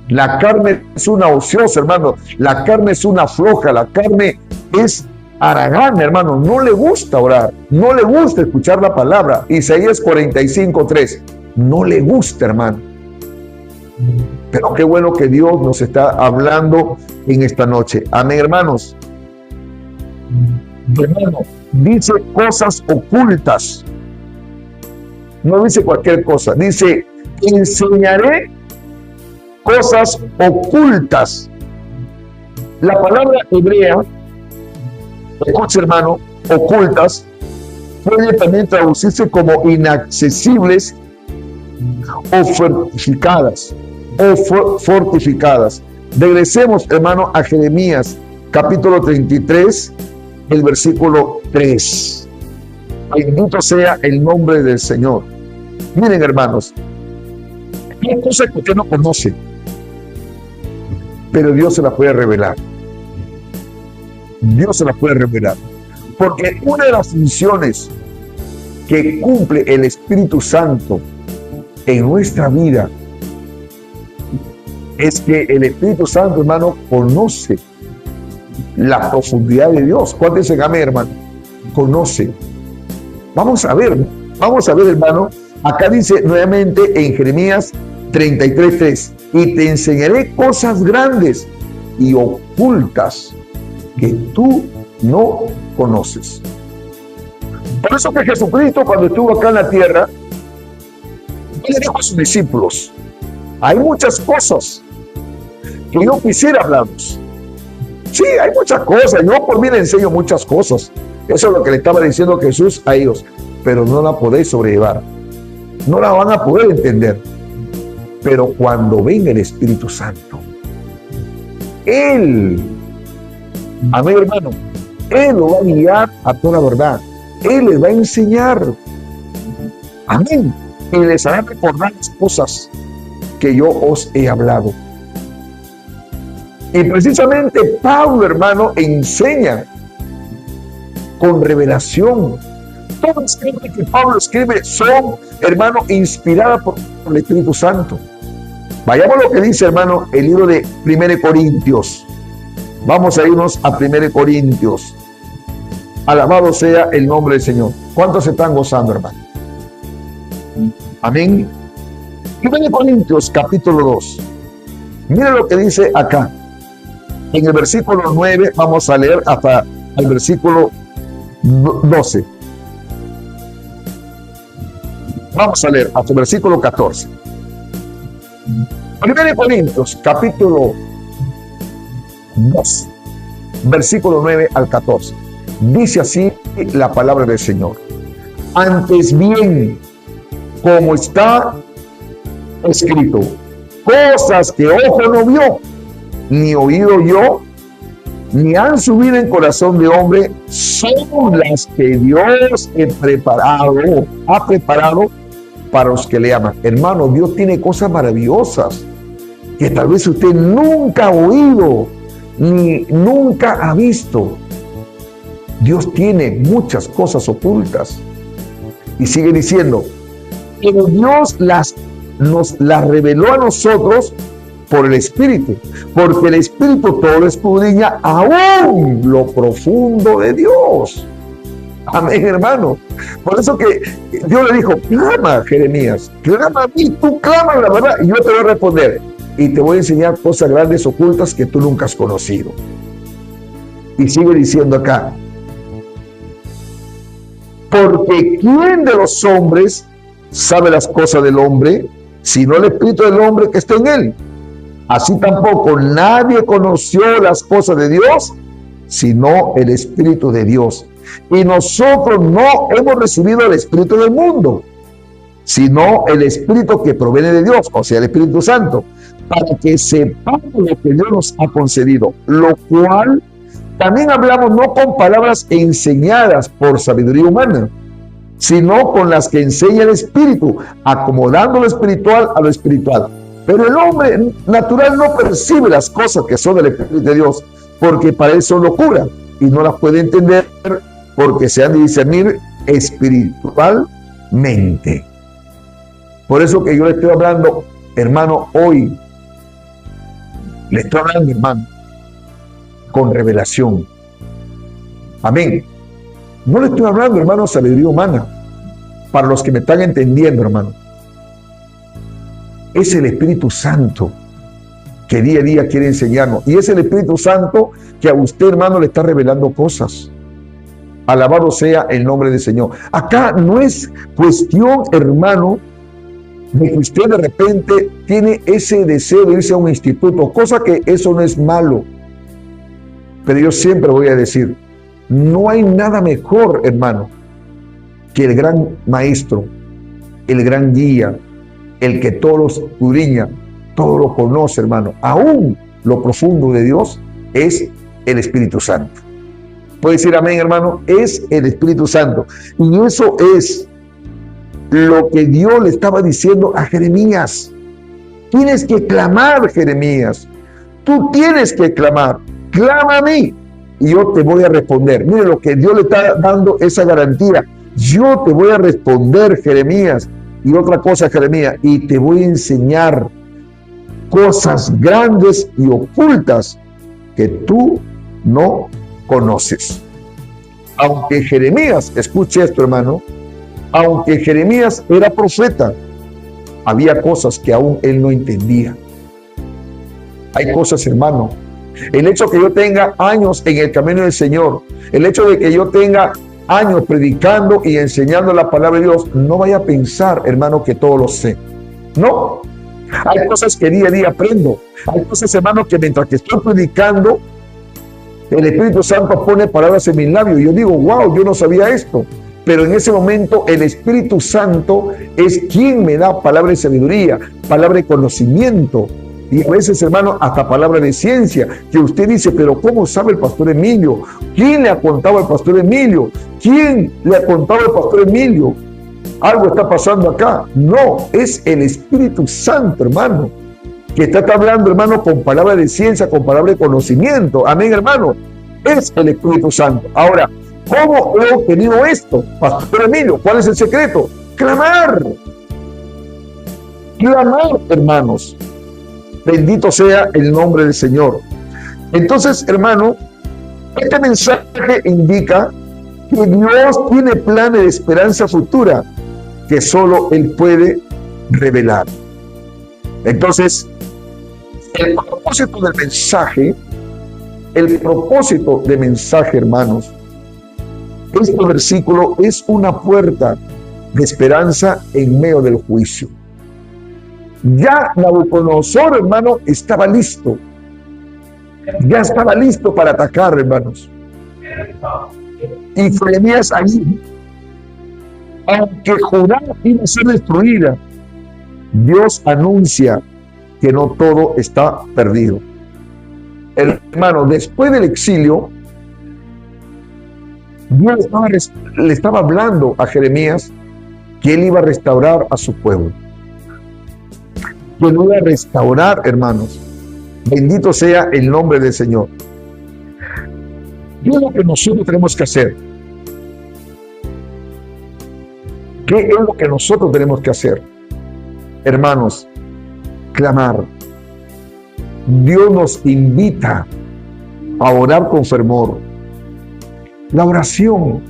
La carne es una ociosa, hermano. La carne es una floja. La carne es haragana, hermano. No le gusta orar. No le gusta escuchar la palabra. Isaías 45:3. No le gusta, hermano. Pero qué bueno que Dios nos está hablando en esta noche. Amén, hermanos. Hermano, dice cosas ocultas. No dice cualquier cosa. Dice, enseñaré cosas ocultas. La palabra hebrea, escucha, hermano, ocultas, puede también traducirse como inaccesibles o fortificadas. Regresemos, hermano, a Jeremías, capítulo 33, el versículo 3. Bendito sea el nombre del Señor. Miren, hermanos, hay cosas que usted no conoce, pero Dios se las puede revelar. Dios se las puede revelar. Porque una de las funciones que cumple el Espíritu Santo en nuestra vida es que el Espíritu Santo, hermano, conoce la profundidad de Dios. ¿Cuántos dicen amén, hermano? Conoce. Vamos a ver, hermano. Acá dice nuevamente en Jeremías 33:3, y te enseñaré cosas grandes y ocultas que tú no conoces. Por eso que Jesucristo, cuando estuvo acá en la tierra, le dijo a sus discípulos, hay muchas cosas que yo quisiera hablarles. Sí, hay muchas cosas. Yo por mí le enseño muchas cosas. Eso es lo que le estaba diciendo Jesús a ellos. Pero no la podéis sobrellevar. No la van a poder entender. Pero cuando venga el Espíritu Santo, Él, amén, hermano, Él lo va a guiar a toda la verdad. Él les va a enseñar. Amén. Y les hará recordar las cosas que yo os he hablado. Y precisamente Pablo, hermano, enseña con revelación. Todas las cartas que Pablo escribe son, hermano, inspiradas por el Espíritu Santo. Vayamos a lo que dice, hermano, el libro de 1 Corintios. Vamos a irnos a 1 Corintios. Alabado sea el nombre del Señor. ¿Cuántos se están gozando, hermano? Amén. 1 Corintios, capítulo 2. Mira lo que dice acá. En el versículo 9 vamos a leer hasta el versículo 12. Vamos a leer hasta el versículo 14. 1 Corintios, capítulo 2, versículo 9 al 14. Dice así la palabra del Señor. Antes bien, como está escrito, cosas que ojo no vio, ni oído yo, ni han subido en corazón de hombre, son las que Dios ha preparado para los que le aman. Hermano, Dios tiene cosas maravillosas que tal vez usted nunca ha oído, ni nunca ha visto. Dios tiene muchas cosas ocultas. Y sigue diciendo, pero Dios nos las reveló a nosotros por el Espíritu, porque el Espíritu todo escudriña aún lo profundo de Dios. Amén, hermano. Por eso que Dios le dijo, clama, Jeremías, clama a mí, tú clama la verdad, y yo te voy a responder, y te voy a enseñar cosas grandes ocultas que tú nunca has conocido. Y sigue diciendo acá, porque ¿quién de los hombres sabe las cosas del hombre, sino el Espíritu del hombre que está en él? Así tampoco nadie conoció las cosas de Dios, sino el Espíritu de Dios. Y nosotros no hemos recibido el Espíritu del mundo, sino el Espíritu que proviene de Dios, o sea, el Espíritu Santo, para que sepamos lo que Dios nos ha concedido, lo cual también hablamos no con palabras enseñadas por sabiduría humana, sino con las que enseña el Espíritu, acomodando lo espiritual a lo espiritual. Pero el hombre natural no percibe las cosas que son del Espíritu de Dios, porque para él son locura, y no las puede entender porque se han de discernir espiritualmente. Por eso que yo le estoy hablando, hermano, hoy, le estoy hablando, hermano, con revelación. Amén. No le estoy hablando, hermano, sabiduría humana. Para los que me están entendiendo, hermano, es el Espíritu Santo que día a día quiere enseñarnos. Y es el Espíritu Santo que a usted, hermano, le está revelando cosas. Alabado sea el nombre del Señor. Acá no es cuestión, hermano, de que usted de repente tiene ese deseo de irse a un instituto, cosa que eso no es malo. Pero yo siempre voy a decir, no hay nada mejor, hermano, que el gran maestro, el gran guía, el que todo lo escudriña, todo lo conoce, hermano. Aún lo profundo de Dios es el Espíritu Santo. Puede decir amén, hermano. Es el Espíritu Santo. Y eso es lo que Dios le estaba diciendo a Jeremías. Tienes que clamar, Jeremías. Tú tienes que clamar. Clama a mí y yo te voy a responder. Mire lo que Dios le está dando, esa garantía. Yo te voy a responder, Jeremías. Y otra cosa, Jeremías, y te voy a enseñar cosas grandes y ocultas que tú no conoces. Aunque Jeremías, escuche esto, hermano, aunque Jeremías era profeta, había cosas que aún él no entendía. Hay cosas, hermano. El hecho que yo tenga años en el camino del Señor, el hecho de que yo tenga años predicando y enseñando la palabra de Dios, no vaya a pensar, hermano, que todo lo sé. No. Hay cosas que día a día aprendo. Hay cosas, hermano, que mientras que estoy predicando, el Espíritu Santo pone palabras en mis labios. Y yo digo, wow, yo no sabía esto. Pero en ese momento el Espíritu Santo es quien me da palabra de sabiduría, palabra de conocimiento. Y a veces, hermano, hasta palabra de ciencia, que usted dice, pero ¿cómo sabe el pastor Emilio? ¿Quién le ha contado al pastor Emilio? ¿Quién le ha contado al pastor Emilio? Algo está pasando acá. No, es el Espíritu Santo, hermano, que está hablando, hermano, con palabra de ciencia, con palabra de conocimiento. Amén, hermano. Es el Espíritu Santo. Ahora, ¿cómo he obtenido esto, pastor Emilio? ¿Cuál es el secreto? Clamar. Clamar, hermanos. Bendito sea el nombre del Señor. Entonces, hermano, este mensaje indica que Dios tiene planes de esperanza futura que solo Él puede revelar. Entonces, el propósito del mensaje, hermanos, este versículo es una puerta de esperanza en medio del juicio. Ya Nabucodonosor, hermano, estaba listo. Ya estaba listo para atacar, hermanos. Y Jeremías allí, aunque Judá iba a ser destruida, Dios anuncia que no todo está perdido. Hermano, después del exilio, Dios le estaba hablando a Jeremías que él iba a restaurar a su pueblo. Que lo iba a restaurar, hermanos. Bendito sea el nombre del Señor. ¿Qué es lo que nosotros tenemos que hacer? ¿Qué es lo que nosotros tenemos que hacer? Hermanos, clamar. Dios nos invita a orar con fervor. La oración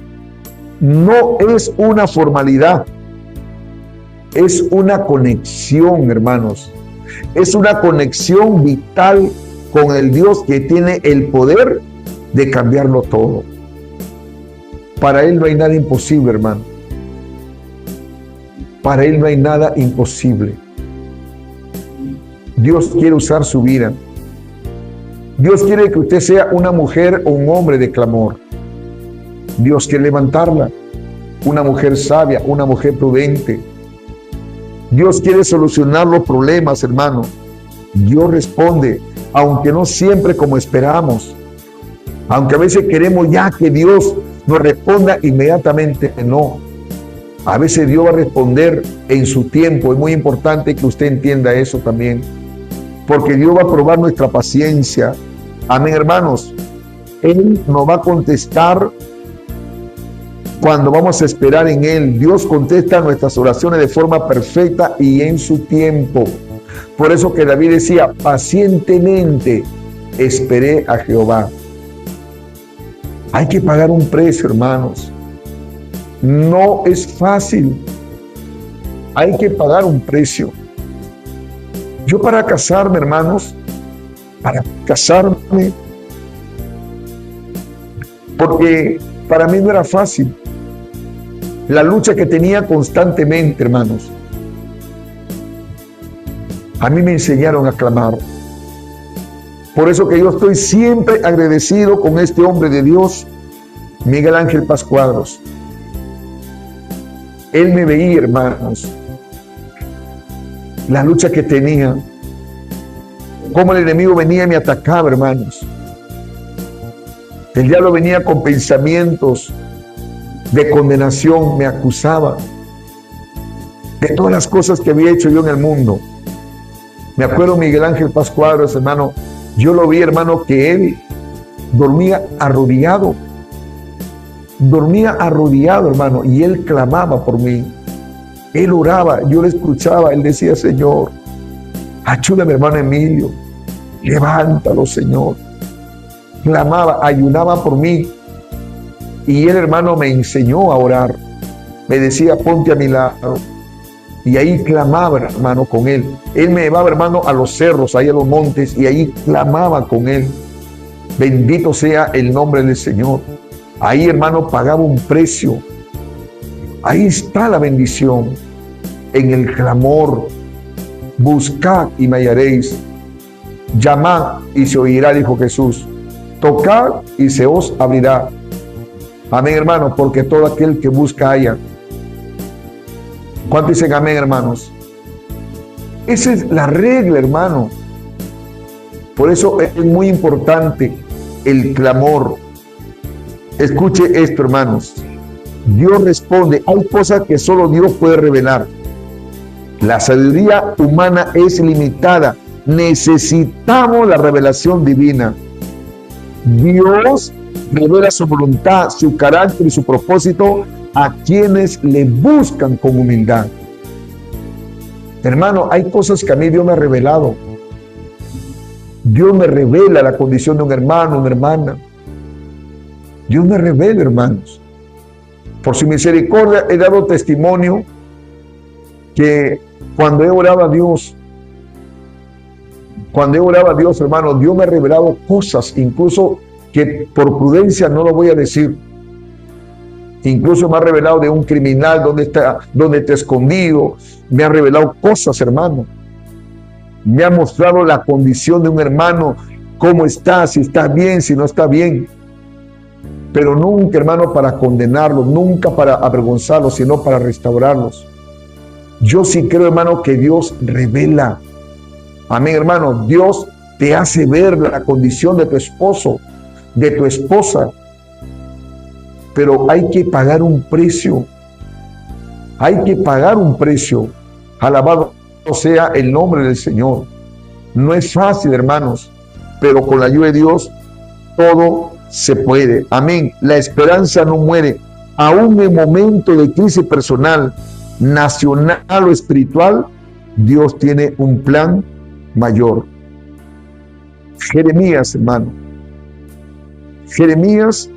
no es una formalidad, es una conexión, hermanos. Es una conexión vital con el Dios que tiene el poder de cambiarlo todo. Para Él no hay nada imposible, hermano. Para Él no hay nada imposible. Dios quiere usar su vida. Dios quiere que usted sea una mujer o un hombre de clamor. Dios quiere levantarla, una mujer sabia, una mujer prudente. Dios quiere solucionar los problemas, hermano. Dios responde, aunque no siempre como esperamos. Aunque a veces queremos ya que Dios nos responda inmediatamente, no. A veces Dios va a responder en su tiempo. Es muy importante que usted entienda eso también, porque Dios va a probar nuestra paciencia. Amén, hermanos. Él nos va a contestar cuando vamos a esperar en Él. Dios contesta nuestras oraciones de forma perfecta y en su tiempo. Por eso que David decía, pacientemente esperé a Jehová. Hay que pagar un precio, hermanos. No es fácil. Hay que pagar un precio. Yo para casarme, hermanos, porque para mí no era fácil. La lucha que tenía constantemente, hermanos. A mí me enseñaron a clamar. Por eso que yo estoy siempre agradecido con este hombre de Dios, Miguel Ángel Paz Cuadros. Él me veía, hermanos, la lucha que tenía, cómo el enemigo venía y me atacaba, hermanos. El diablo venía con pensamientos de condenación, me acusaba de todas las cosas que había hecho yo en el mundo. Me acuerdo Miguel Ángel Paz Cuadros, hermano, yo lo vi, hermano, que él dormía arrodillado, hermano, y él clamaba por mí. Él oraba, yo le escuchaba, él decía, Señor, ayúdame, hermano Emilio, levántalo, Señor. Clamaba, ayunaba por mí. Y él, hermano, me enseñó a orar. Me decía, ponte a mi lado. Y ahí clamaba, hermano, con él. Él me llevaba, hermano, a los cerros, ahí a los montes, y ahí clamaba con él. Bendito sea el nombre del Señor. Ahí, hermano, pagaba un precio. Ahí está la bendición. En el clamor. Buscad y me hallaréis. Llamad y se oirá, dijo Jesús. Tocad y se os abrirá. Amén, hermano, porque todo aquel que busca halla. ¿Cuántos dicen amén, hermanos? Esa es la regla, hermano. Por eso es muy importante el clamor. Escuche esto, hermanos. Dios responde. Hay cosas que solo Dios puede revelar. La sabiduría humana es limitada. Necesitamos la revelación divina. Dios revela su voluntad, su carácter y su propósito a quienes le buscan con humildad. Hermano, hay cosas que a mí Dios me ha revelado. Dios me revela la condición de un hermano, una hermana. Dios me revela, hermanos. Por su misericordia he dado testimonio que cuando he orado a Dios, hermano, Dios me ha revelado cosas, incluso que por prudencia no lo voy a decir. Incluso me ha revelado de un criminal, dónde está escondido. Me ha revelado cosas, hermano. Me ha mostrado la condición de un hermano, cómo está, si está bien, si no está bien. Pero nunca, hermano, para condenarlos, nunca para avergonzarlos, sino para restaurarlos. Yo sí creo, hermano, que Dios revela. Amén, hermano. Dios te hace ver la condición de tu esposo, de tu esposa. Pero hay que pagar un precio. Hay que pagar un precio. Alabado sea el nombre del Señor. No es fácil, hermanos, pero con la ayuda de Dios todo se puede. Amén. La esperanza no muere. Aún en momentos de crisis personal, nacional o espiritual, Dios tiene un plan mayor. Jeremías, hermano. Jeremías,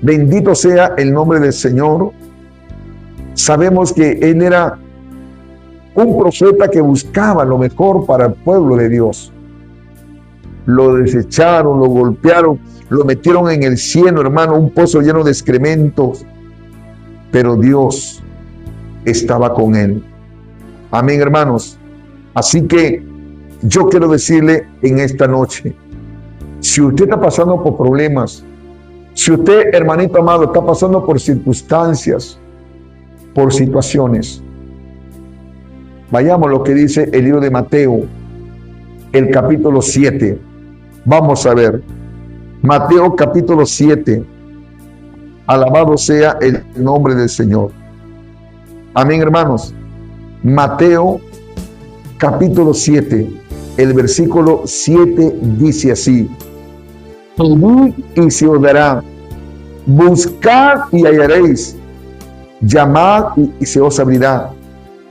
bendito sea el nombre del Señor. Sabemos que él era un profeta que buscaba lo mejor para el pueblo de Dios. Lo desecharon, lo golpearon, lo metieron en el cieno, hermano, un pozo lleno de excrementos. Pero Dios estaba con él. Amén, hermanos. Así que yo quiero decirle en esta noche, si usted está pasando por problemas, si usted, hermanito amado, está pasando por circunstancias, por situaciones, vayamos a lo que dice el libro de Mateo, el capítulo 7. Vamos a ver, Mateo capítulo 7. Alabado sea el nombre del Señor. Amén, hermanos. Mateo capítulo 7, el versículo 7 dice así: pedid y se os dará, buscad y hallaréis, llamad y se os abrirá,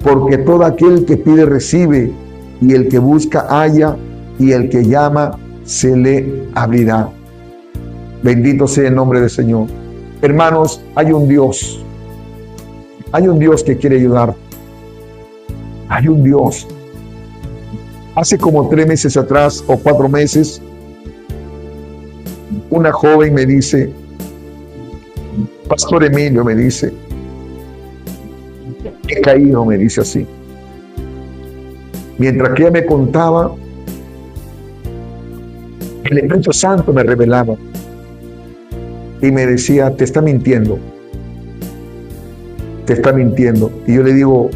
porque todo aquel que pide recibe, y el que busca halla, y el que llama se le abrirá. Bendito sea el nombre del Señor. Hermanos, hay un Dios que quiere ayudar. Hay un Dios. Hace como 3 meses atrás o 4 meses, una joven me dice, Pastor Emilio, me dice, he caído, me dice así. Mientras que ella me contaba, el Espíritu Santo me revelaba y me decía, te está mintiendo. Te está mintiendo. Y yo le digo,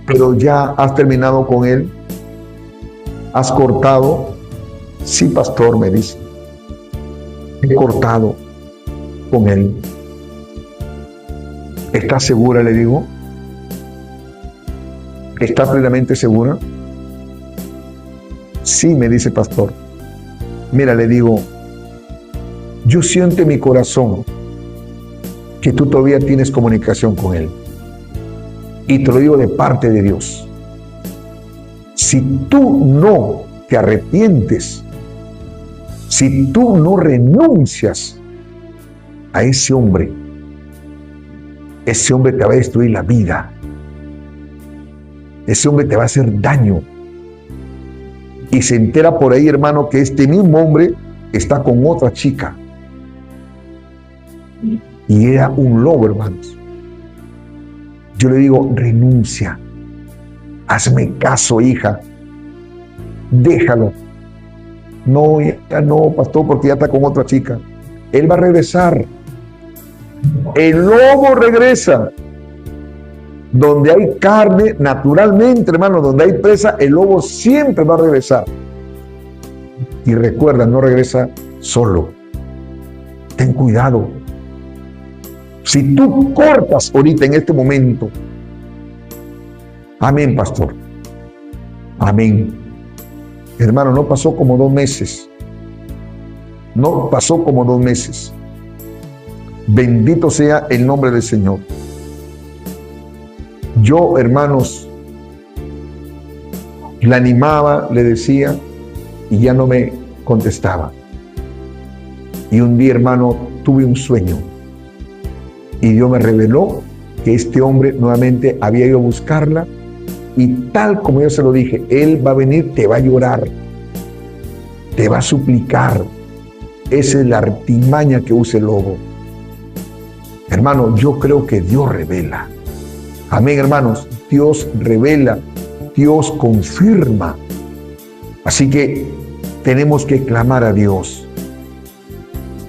pero ya has terminado con él. ¿Has cortado? Sí, pastor, me dice. He cortado con él. ¿Estás segura? Le digo. ¿Estás plenamente segura? Sí, me dice, pastor. Mira, le digo, yo siento en mi corazón que tú todavía tienes comunicación con él. Y te lo digo de parte de Dios. Si tú no te arrepientes, si tú no renuncias a ese hombre te va a destruir la vida. Ese hombre te va a hacer daño. Y se entera por ahí, hermano, que este mismo hombre está con otra chica. Y era un lobo, hermanos. Yo le digo, renuncia. Hazme caso, hija. Déjalo. No, ya no, pastor, porque ya está con otra chica. Él va a regresar. El lobo regresa. Donde hay carne, naturalmente, hermano, donde hay presa, el lobo siempre va a regresar. Y recuerda, no regresa solo. Ten cuidado. Si tú cortas ahorita en este momento, amén, pastor, amén. Hermano, no pasó como 2 meses. No pasó como 2 meses. Bendito sea el nombre del Señor. Yo, hermanos, la animaba, le decía, y ya no me contestaba. Y un día, hermano, tuve un sueño. Y Dios me reveló que este hombre nuevamente había ido a buscarla. Y tal como yo se lo dije, él va a venir, te va a llorar, te va a suplicar. Esa es la artimaña que usa el lobo. Hermano, yo creo que Dios revela. Amén, hermanos. Dios revela, Dios confirma. Así que tenemos que clamar a Dios.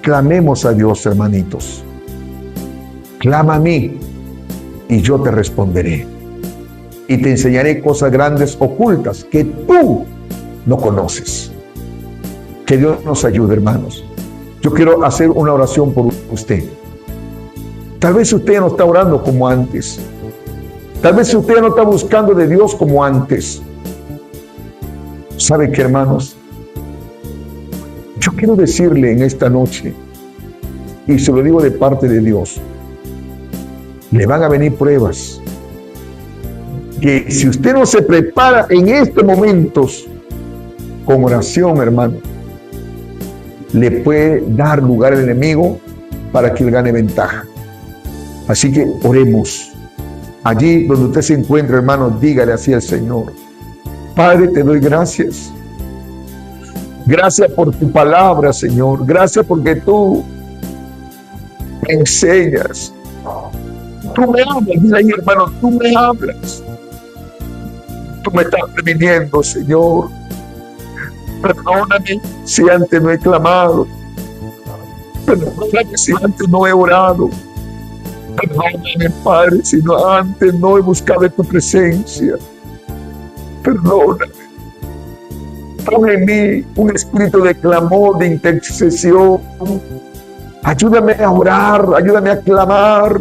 Clamemos a Dios, hermanitos. Clama a mí y yo te responderé. Y te enseñaré cosas grandes ocultas que tú no conoces. Que Dios nos ayude, hermanos. Yo quiero hacer una oración por usted. Tal vez usted no está orando como antes. Tal vez usted no está buscando de Dios como antes. ¿Sabe qué, hermanos? Yo quiero decirle en esta noche, y se lo digo de parte de Dios, le van a venir pruebas. Que si usted no se prepara en estos momentos con oración, hermano, le puede dar lugar al enemigo para que él gane ventaja. Así que oremos. Allí donde usted se encuentra, hermano, dígale así al Señor: Padre, te doy gracias. Gracias por tu palabra, Señor. Gracias porque tú me enseñas. Tú me hablas, dile ahí, hermano, tú me hablas. Tú me estás previniendo, Señor. Perdóname si antes no he clamado. Perdóname si antes no he orado. Perdóname, Padre, si antes no he buscado tu presencia. Perdóname. Pon en mí un espíritu de clamor, de intercesión. Ayúdame a orar, ayúdame a clamar.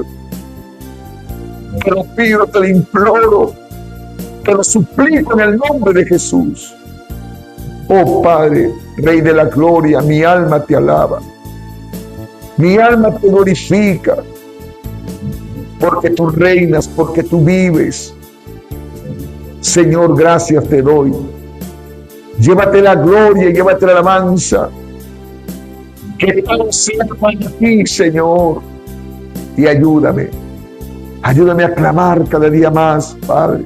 Te lo pido, te lo imploro, te lo suplico en el nombre de Jesús. Oh Padre, Rey de la gloria, mi alma te alaba. Mi alma te glorifica, porque tú reinas, porque tú vives. Señor, gracias te doy. Llévate la gloria y llévate la alabanza. Que todo sea para ti, Señor. Y ayúdame. Ayúdame a clamar cada día más, Padre.